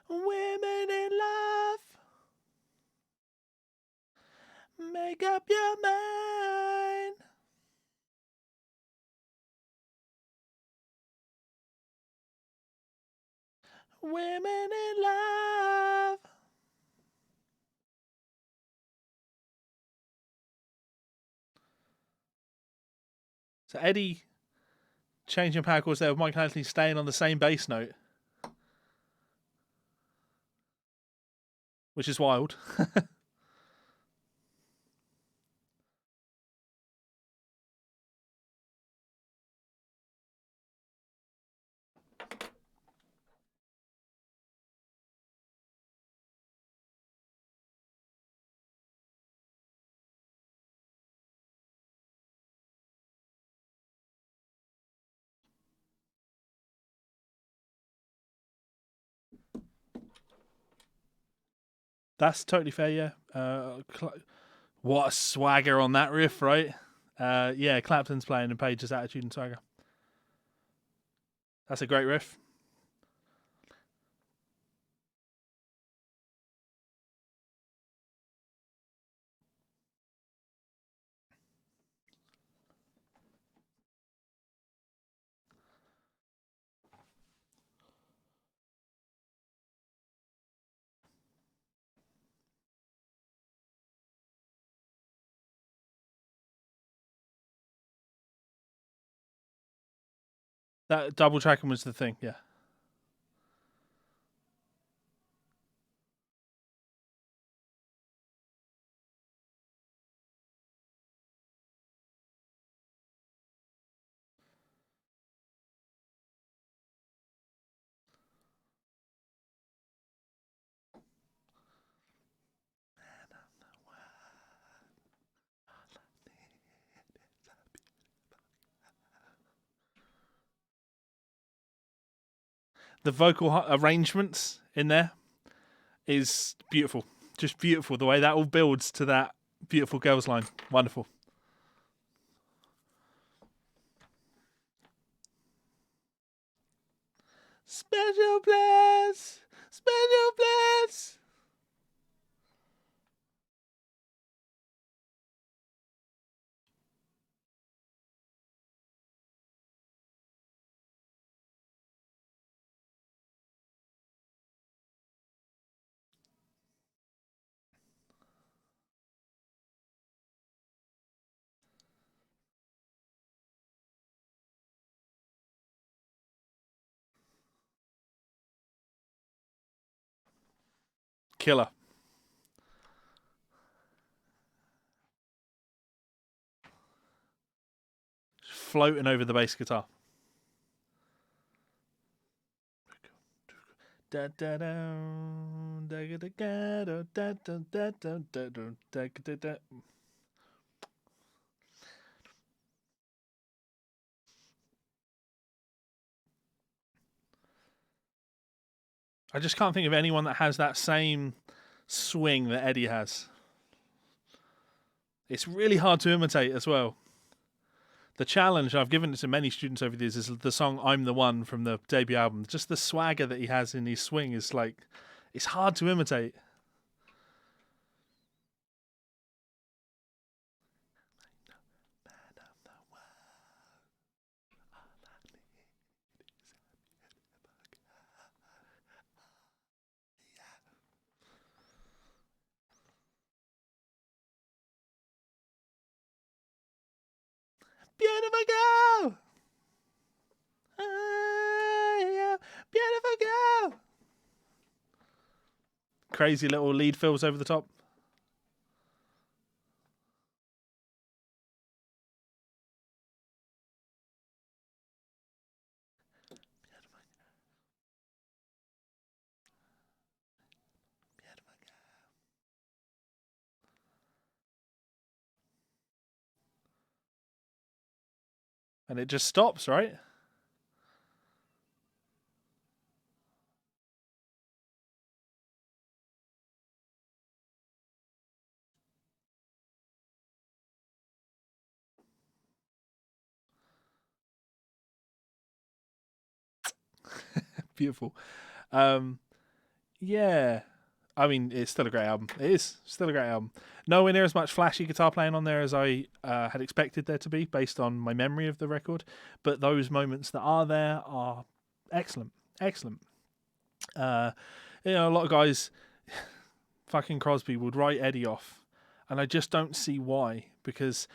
Women in love, make up your mind. Women in love. So Eddie changing power chords there with Mike Anthony staying on the same bass note. which is wild. That's totally fair, yeah. What a swagger on that riff, right? Yeah, Clapton's playing in Page's Attitude and Swagger. That's a great riff. That double tracking was the thing, yeah. The vocal arrangements in there is beautiful. Just beautiful. The way that all builds to that beautiful girls line. Wonderful. Special bless. Special bless. Killer. Floating over the bass guitar. Da da da da da da da da da da da da da. I just can't think of anyone that has that same swing that Eddie has. It's really hard to imitate as well. The challenge I've given it to many students over the years is the song "I'm the One" from the debut album. Just the swagger that he has in his swing is like, it's hard to imitate. Beautiful girl. Beautiful girl. Crazy little lead fills over the top. And it just stops, right? Beautiful. Yeah. I mean, it's still a great album. It is still a great album. Nowhere near as much flashy guitar playing on there as I had expected there to be, based on my memory of the record. But those moments that are there are excellent, excellent. A lot of guys, fucking Crosby, would write Eddie off, and I just don't see why. Because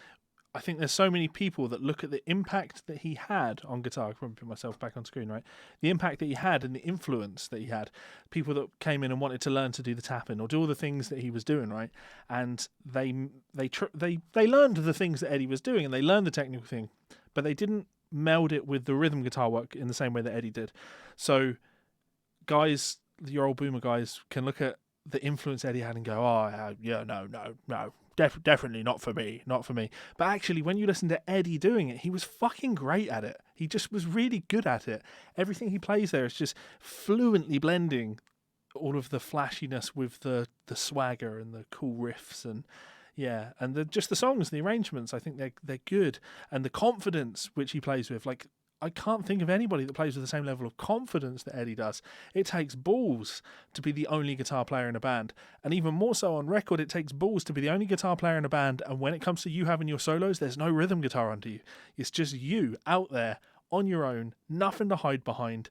I think there's so many people that look at the impact that he had on guitar. I can put myself back on screen, right? The impact that he had and the influence that he had. People that came in and wanted to learn to do the tapping or do all the things that he was doing, right? And they learned the things that Eddie was doing and they learned the technical thing, but they didn't meld it with the rhythm guitar work in the same way that Eddie did. So guys, your old boomer guys, can look at the influence Eddie had and go, oh, yeah, no. Definitely not for me. But actually, when you listen to Eddie doing it, he was fucking great at it. He just was really good at it. Everything he plays there is just fluently blending all of the flashiness with the swagger and the cool riffs and just the songs, the arrangements. I think they're good, and the confidence which he plays with, like. I can't think of anybody that plays with the same level of confidence that Eddie does. It takes balls to be the only guitar player in a band. And even more so on record, it takes balls to be the only guitar player in a band. And when it comes to you having your solos, there's no rhythm guitar under you. It's just you out there on your own, nothing to hide behind.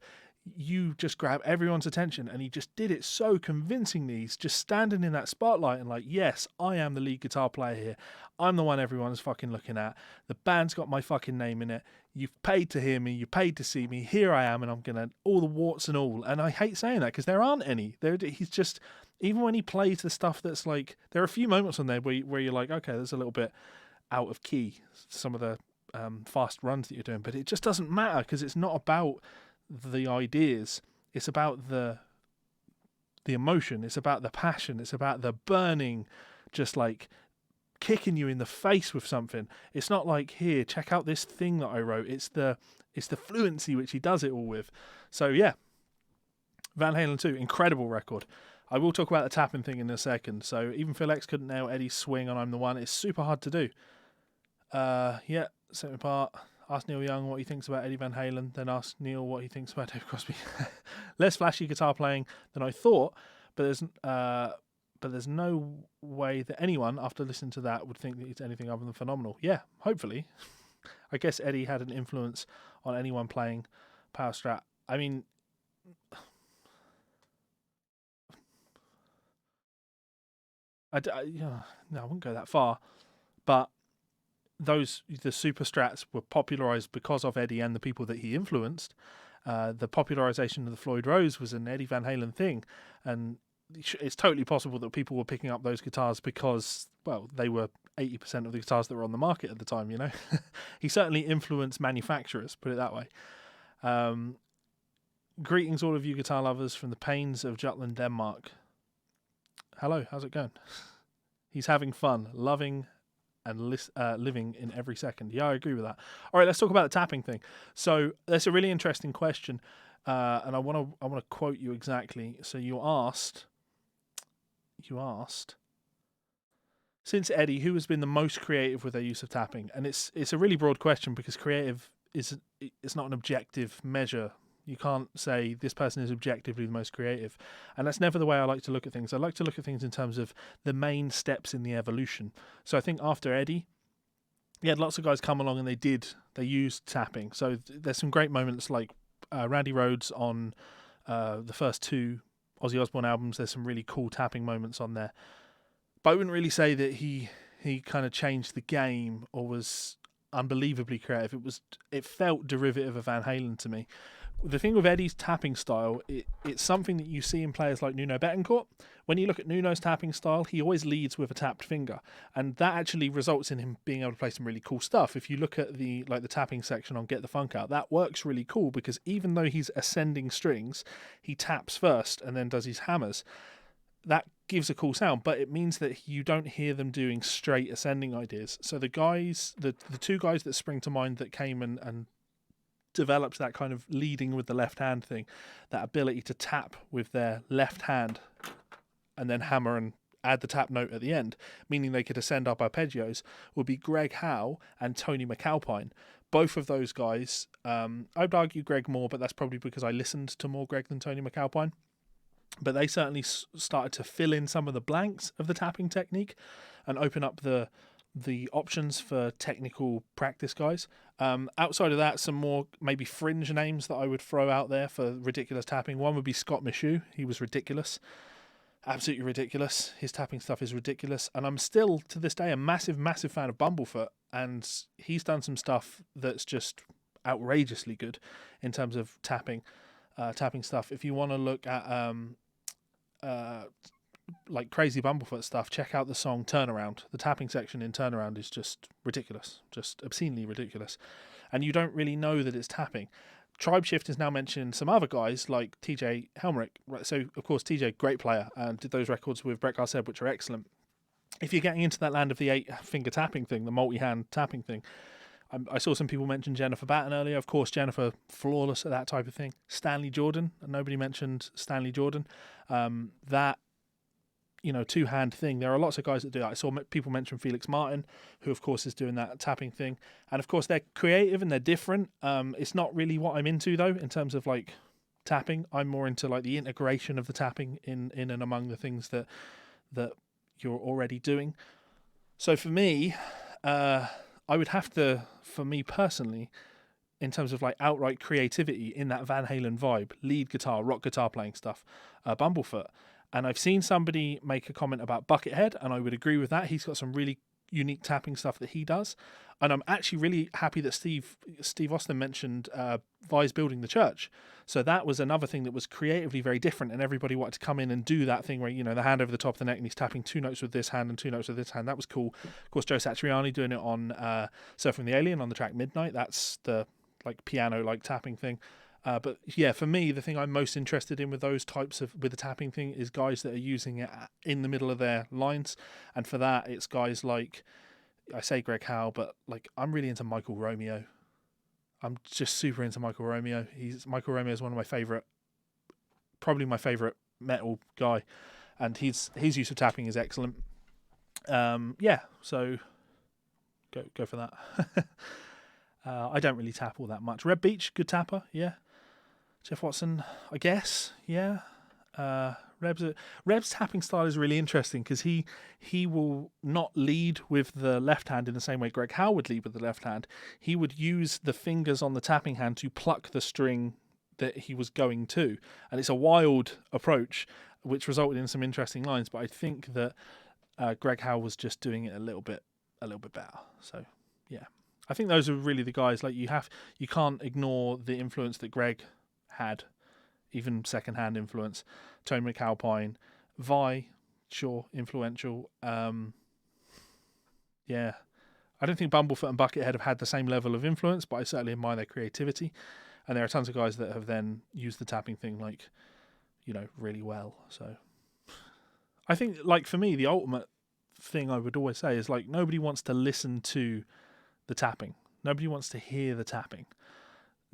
You just grab everyone's attention, and he just did it so convincingly. He's just standing in that spotlight and like, yes, I am the lead guitar player here. I'm the one everyone's fucking looking at. The band's got my fucking name in it. You've paid to hear me. You paid to see me. Here I am, and I'm gonna all the warts and all. And I hate saying that because there aren't any. He's just, even when he plays the stuff that's like, there are a few moments on there where you're like, okay, there's a little bit out of key, some of the fast runs that you're doing, but it just doesn't matter because it's not about the ideas. It's about the emotion. It's about the passion. It's about the burning, just like kicking you in the face with something. It's not like, here, check out this thing that I wrote. It's the fluency which he does it all with. So yeah, Van Halen 2, incredible record. I will talk about the tapping thing in a second. So even Phil X couldn't nail Eddie's swing on I'm the One. It's super hard to do. Set me apart. Ask Neil Young what he thinks about Eddie Van Halen, then ask Neil what he thinks about Dave Crosby. Less flashy guitar playing than I thought, but there's no way that anyone, after listening to that, would think that it's anything other than phenomenal. Yeah, hopefully. I guess Eddie had an influence on anyone playing power strat. I mean, no, I wouldn't go that far, but the super strats were popularized because of Eddie and the people that he influenced. The popularization of the Floyd Rose was an Eddie Van Halen thing, and it's totally possible that people were picking up those guitars because, well, they were 80% of the guitars that were on the market at the time, you know. He certainly influenced manufacturers, put it that way. Greetings all of you guitar lovers from the Pains of Jutland, Denmark. Hello, how's it going? He's having fun, loving and living in every second. Yeah, I agree with that. All right, let's talk about the tapping thing. So that's a really interesting question, and I want to quote you exactly. So you asked, since Eddie, who has been the most creative with their use of tapping? And it's a really broad question because creative it's not an objective measure. You can't say this person is objectively the most creative. And that's never the way I like to look at things. I like to look at things in terms of the main steps in the evolution. So I think after Eddie, you had lots of guys come along and they used tapping. So there's some great moments like Randy Rhoads on the first two Ozzy Osbourne albums. There's some really cool tapping moments on there. But I wouldn't really say that he kind of changed the game or was unbelievably creative. It felt derivative of Van Halen to me. The thing with Eddie's tapping style, it's something that you see in players like Nuno Bettencourt. When you look at Nuno's tapping style, he always leads with a tapped finger, and that actually results in him being able to play some really cool stuff. If you look at the tapping section on Get the Funk Out, that works really cool because even though he's ascending strings, he taps first and then does his hammers. That gives a cool sound, but it means that you don't hear them doing straight ascending ideas. So the two guys that spring to mind that came and developed that kind of leading with the left hand thing, that ability to tap with their left hand and then hammer and add the tap note at the end, meaning they could ascend up arpeggios, would be Greg Howe and Tony McAlpine. Both of those guys, I would argue Greg more, but that's probably because I listened to more Greg than Tony McAlpine. But they certainly started to fill in some of the blanks of the tapping technique and open up the options for technical practice guys. Outside of that, some more maybe fringe names that I would throw out there for ridiculous tapping. One would be Scott Michoud. He was ridiculous. absolutely ridiculous. His tapping stuff is ridiculous, and I'm still to this day a massive, massive fan of Bumblefoot, and he's done some stuff that's just outrageously good in terms of tapping stuff. If you want to look at uh, like crazy Bumblefoot stuff, check out the song Turnaround. The tapping section in Turnaround is just ridiculous, just obscenely ridiculous, and you don't really know that it's tapping. Tribe Shift has now mentioned some other guys like TJ Helmrich. So, of course, TJ, great player, and did those records with Brett Garseb, which are excellent. If you're getting into that land of the 8-finger tapping thing, the multi-hand tapping thing, I saw some people mention Jennifer Batten earlier. Of course, Jennifer, flawless at that type of thing. Stanley Jordan, nobody mentioned Stanley Jordan. That, two-hand thing. There are lots of guys that do that. I saw people mention Felix Martin, who, of course, is doing that tapping thing. And, of course, they're creative and they're different. It's not really what I'm into, though, in terms of, like, tapping. I'm more into, like, the integration of the tapping in and among the things that you're already doing. So, for me, I would have to, for me personally, in terms of, like, outright creativity in that Van Halen vibe, lead guitar, rock guitar playing stuff, Bumblefoot. And I've seen somebody make a comment about Buckethead, and I would agree with that. He's got some really unique tapping stuff that he does. And I'm actually really happy that Steve Austin mentioned Vi's Building the Church. So that was another thing that was creatively very different, and everybody wanted to come in and do that thing where, the hand over the top of the neck, and he's tapping 2 notes with this hand and 2 notes with this hand. That was cool. Of course, Joe Satriani doing it on Surfing the Alien on the track Midnight. That's the, like, piano-like tapping thing. But yeah, for me, the thing I'm most interested in with those types with the tapping thing is guys that are using it in the middle of their lines. And for that, it's guys like, I say Greg Howe, but like I'm really into Michael Romeo. I'm just super into Michael Romeo. Michael Romeo is one of my favorite, probably my favorite metal guy, and his use of tapping is excellent. So go for that. I don't really tap all that much. Red Beach, good tapper, yeah. Jeff Watson, I guess, yeah. Reb's tapping style is really interesting because he will not lead with the left hand in the same way Greg Howe would lead with the left hand. He would use the fingers on the tapping hand to pluck the string that he was going to, and it's a wild approach, which resulted in some interesting lines. But I think that Greg Howe was just doing it a little bit better. So yeah, I think those are really the guys. Like you can't ignore the influence that Greg had, even second-hand influence. Tony McAlpine, Vi, sure, influential. Yeah, I don't think Bumblefoot and Buckethead have had the same level of influence, but I certainly admire their creativity. And there are tons of guys that have then used the tapping thing, like, really well. So I think, like, for me, the ultimate thing I would always say is, like, nobody wants to listen to the tapping. Nobody wants to hear the tapping.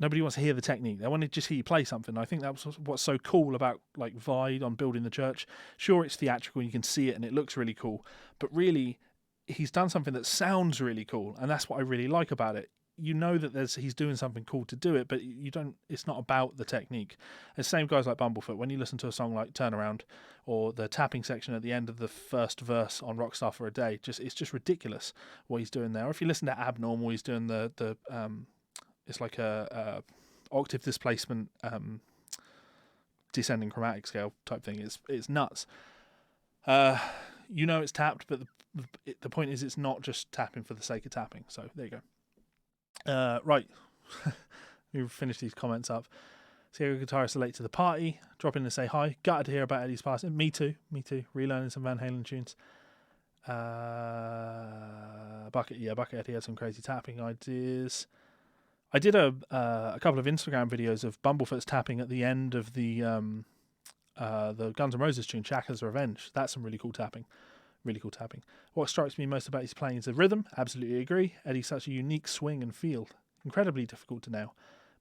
Nobody wants to hear the technique. They want to just hear you play something. I think that's what's so cool about, like, Vi on Building the Church. Sure, it's theatrical and you can see it and it looks really cool, but really, he's done something that sounds really cool, and that's what I really like about it. You know that he's doing something cool to do it, but you don't. It's not about the technique. The same guys like Bumblefoot. When you listen to a song like Turnaround or the tapping section at the end of the first verse on Rockstar for a Day, it's just ridiculous what he's doing there. Or if you listen to Abnormal, he's doing the it's like a octave displacement descending chromatic scale type thing. It's nuts. It's tapped, but the point is it's not just tapping for the sake of tapping. So there you go. Right. We've finished these comments up. Sierra guitarist are late to the party. Drop in to say hi. Gutted to hear about Eddie's passing. Me too. Relearning some Van Halen tunes. Buckethead, he had some crazy tapping ideas. I did a couple of Instagram videos of Bumblefoot's tapping at the end of the Guns N' Roses tune, Shaka's Revenge. That's some really cool tapping. What strikes me most about his playing is the rhythm. Absolutely agree. Eddie's such a unique swing and feel. Incredibly difficult to nail.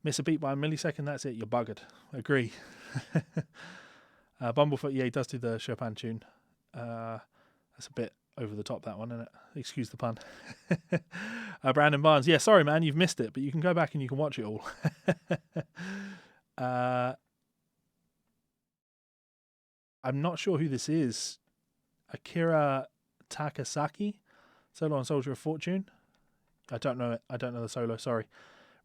Miss a beat by a millisecond, that's it, you're buggered. Agree. Bumblefoot, yeah, he does do the Chopin tune. That's a bit over the top, that one, isn't it? Excuse the pun. Brandon Barnes, yeah, sorry man, you've missed it, but you can go back and you can watch it all. I'm not sure who this is. Akira Takasaki, solo on Soldier of Fortune. I don't know it. I don't know the solo, sorry.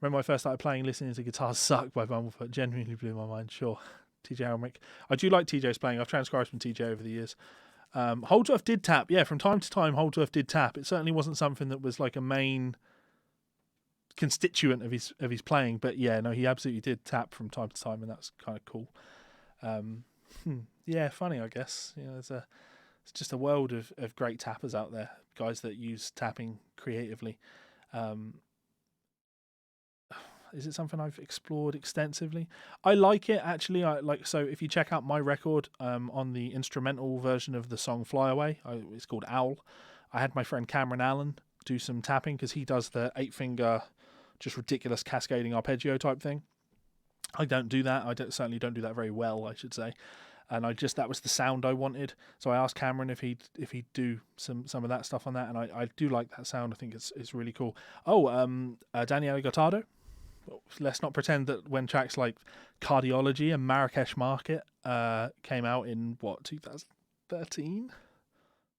Remember when I first started playing, listening to Guitars Suck by Bumblefoot. Genuinely blew my mind, sure. TJ Helmick. I do like TJ's playing. I've transcribed from TJ over the years. Holdsworth did tap. Yeah, from time to time, Holdsworth did tap. It certainly wasn't something that was like a main constituent of his playing. But yeah, no, he absolutely did tap from time to time, and that's kind of cool. Yeah, funny, I guess. You know, it's just a world of great tappers out there, guys that use tapping creatively. Is it something I've explored extensively? I like it, actually. So if you check out my record on the instrumental version of the song Fly Away, it's called Owl. I had my friend Cameron Allen do some tapping because he does the 8-finger, just ridiculous cascading arpeggio type thing. I don't do that. Certainly don't do that very well, I should say. And that was the sound I wanted. So I asked Cameron if he'd do some of that stuff on that, and I do like that sound. I think it's really cool. Daniele Gotardo. Let's not pretend that when tracks like Cardiology and Marrakesh Market came out in 2013?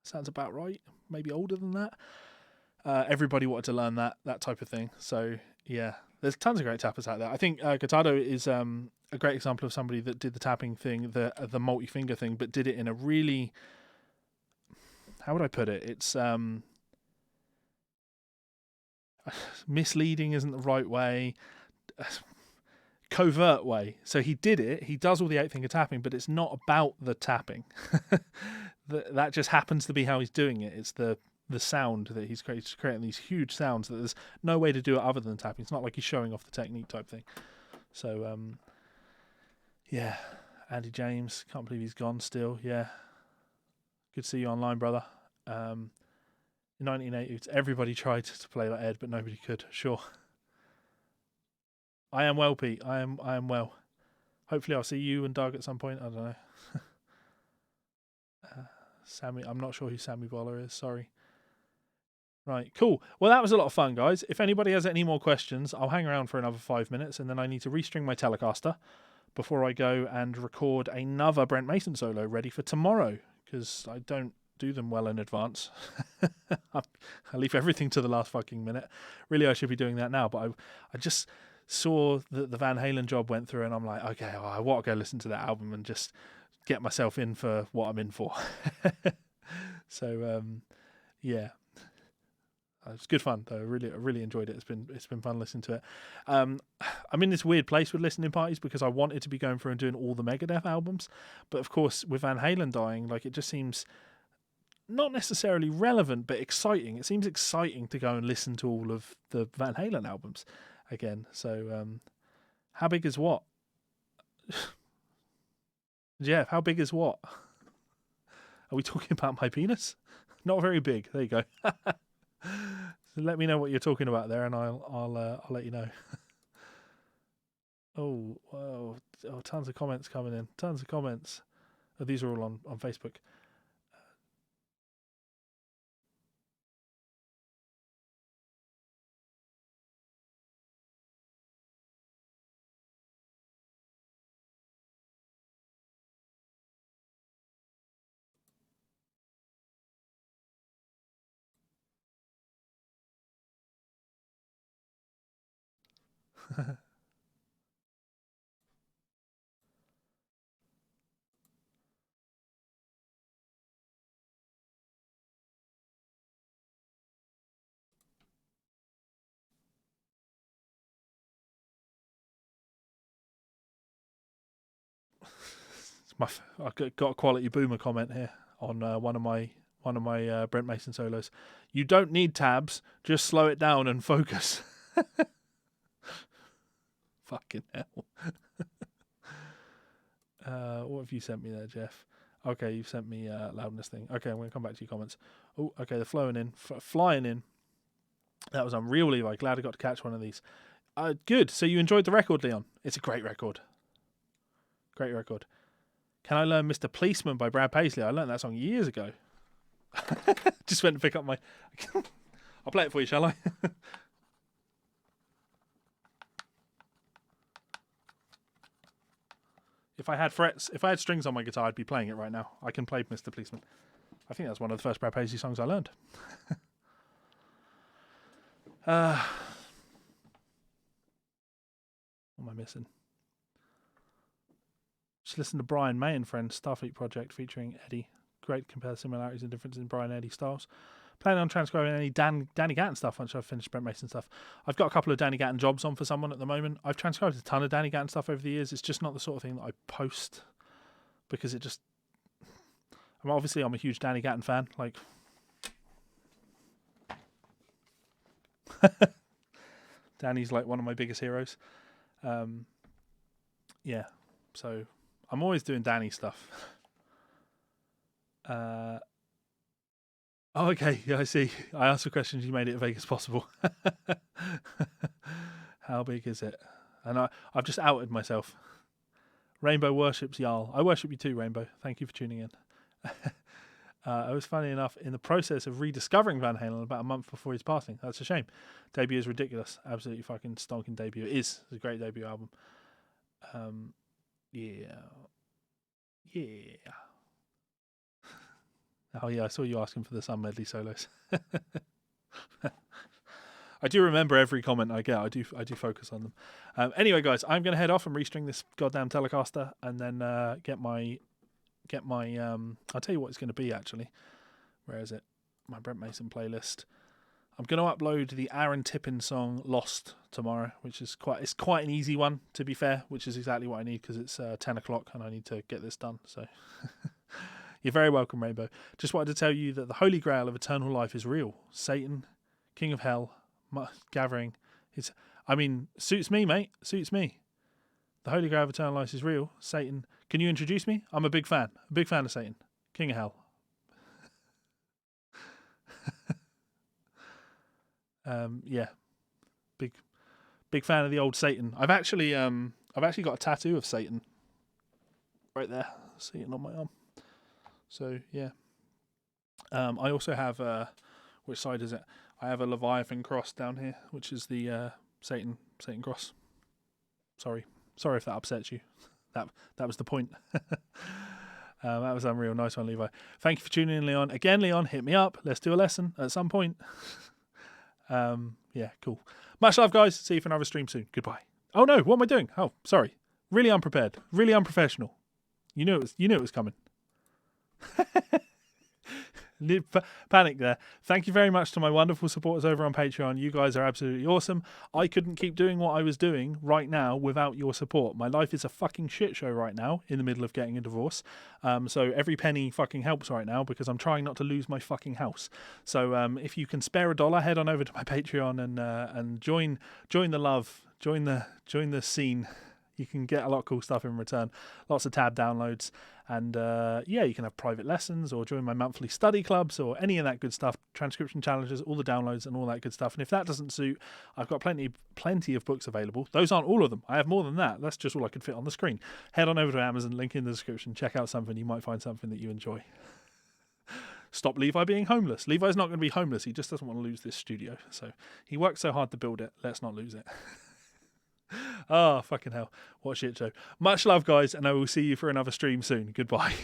Sounds about right. Maybe older than that. Everybody wanted to learn that type of thing. So yeah, there's tons of great tappers out there. I think Gotardo is a great example of somebody that did the tapping thing, the multi-finger thing, but did it in a really, how would I put it? It's misleading isn't the right way. Covert way. So he does all the 8-finger tapping, but it's not about the tapping. That just happens to be how he's doing it. It's the sound that he's creating these huge sounds that there's no way to do it other than tapping. It's not like he's showing off the technique type thing. So yeah, Andy James, can't believe he's gone still. Yeah, good to see you online, brother. In 1980s, everybody tried to play like Ed, but nobody could. Sure. I am well, Pete. I am well. Hopefully I'll see you and Doug at some point. I don't know. Sammy, I'm not sure who Sammy Boller is. Sorry. Right, cool. Well, that was a lot of fun, guys. If anybody has any more questions, I'll hang around for another 5 minutes, and then I need to restring my Telecaster before I go and record another Brent Mason solo ready for tomorrow, because I don't do them well in advance. I leave everything to the last fucking minute. Really, I should be doing that now, but I just saw that the Van Halen job went through, and I'm like, okay, I want to go listen to that album and just get myself in for what I'm in for. So yeah, it's good fun though. I really enjoyed it. It's been fun listening to it. I'm in this weird place with listening parties because I wanted to be going through and doing all the Megadeth albums, but of course with Van Halen dying, like, it just seems not necessarily relevant but exciting. It seems exciting to go and listen to all of the Van Halen albums again. So how big is what? Jeff, how big is what? Are we talking about my penis? Not very big. There you go. So let me know what you're talking about there, and I'll let you know. Oh, wow. Oh, tons of comments coming in. Tons of comments. Oh, these are all on Facebook. I've got a quality boomer comment here on one of my Brent Mason solos. You don't need tabs, just slow it down and focus. Fucking hell. What have you sent me there, Jeff? Okay, you've sent me loudness thing. Okay, I'm going to come back to your comments. Oh, okay, they're flying in. That was unreal, Levi. Glad I got to catch one of these. Good. So you enjoyed the record, Leon? It's a great record. Great record. Can I learn Mr. Policeman by Brad Paisley? I learned that song years ago. Just went to pick up my... I'll play it for you, shall I? If I had strings on my guitar, I'd be playing it right now. I can play Mr. Policeman. I think that's one of the first Brad Paisley songs I learned. What am I missing? Just listen to Brian May and Friends Starfleet Project featuring Eddie. Great compare similarities and differences in Brian and Eddie styles. Planning on transcribing any Danny Gatton stuff once I've finished Brent Mason stuff. I've got a couple of Danny Gatton jobs on for someone at the moment. I've transcribed a ton of Danny Gatton stuff over the years. It's just not the sort of thing that I post because it just... obviously, I'm a huge Danny Gatton fan. Like, Danny's like one of my biggest heroes. Yeah, so I'm always doing Danny stuff. Oh, okay. Yeah, I see. I asked the questions. You made it as vague as possible. How big is it? And I've just outed myself. Rainbow worships Jarl. I worship you too, Rainbow. Thank you for tuning in. I was, funny enough, in the process of rediscovering Van Halen about a month before his passing. That's a shame. Debut is ridiculous. Absolutely fucking stonking debut. It is. It's a great debut album. Yeah. Oh yeah, I saw you asking for the Sun Medley solos. I do remember every comment I get. I do focus on them. Anyway, guys, I'm going to head off and restring this goddamn Telecaster, and then get my. I'll tell you what it's going to be actually. Where is it? My Brent Mason playlist. I'm going to upload the Aaron Tippin song "Lost" tomorrow, which is quite an easy one to be fair, which is exactly what I need because it's 10 o'clock and I need to get this done. So. You're very welcome, Rainbow. Just wanted to tell you that the Holy Grail of eternal life is real. Satan, King of Hell, gathering. Suits me, mate. Suits me. The Holy Grail of eternal life is real. Satan. Can you introduce me? I'm a big fan. A big fan of Satan. King of Hell. Yeah. Big fan of the old Satan. I've actually got a tattoo of Satan. Right there. Satan on my arm. So, yeah. I also have, which side is it? I have a Leviathan cross down here, which is the Satan cross. Sorry if that upsets you. That was the point. That was unreal. Nice one, Levi. Thank you for tuning in, Leon. Again, Leon, hit me up. Let's do a lesson at some point. Yeah, cool. Much love, guys. See you for another stream soon. Goodbye. Oh, no. What am I doing? Oh, sorry. Really unprepared. Really unprofessional. You knew it was coming. Panic there. Thank you very much to my wonderful supporters over on Patreon. You guys are absolutely awesome. I couldn't keep doing what I was doing right now without your support. My life is a fucking shit show right now in the middle of getting a divorce. So every penny fucking helps right now because I'm trying not to lose my fucking house. So if you can spare $1, head on over to my Patreon and join the love, join the scene. You can get a lot of cool stuff in return. Lots of tab downloads. And you can have private lessons or join my monthly study clubs or any of that good stuff. Transcription challenges, all the downloads and all that good stuff. And if that doesn't suit, I've got plenty of books available. Those aren't all of them. I have more than that. That's just all I could fit on the screen. Head on over to Amazon, link in the description. Check out something. You might find something that you enjoy. Stop Levi being homeless. Levi's not going to be homeless. He just doesn't want to lose this studio. So he worked so hard to build it. Let's not lose it. Oh, fucking hell. What a shit show. Much love, guys, and I will see you for another stream soon. Goodbye.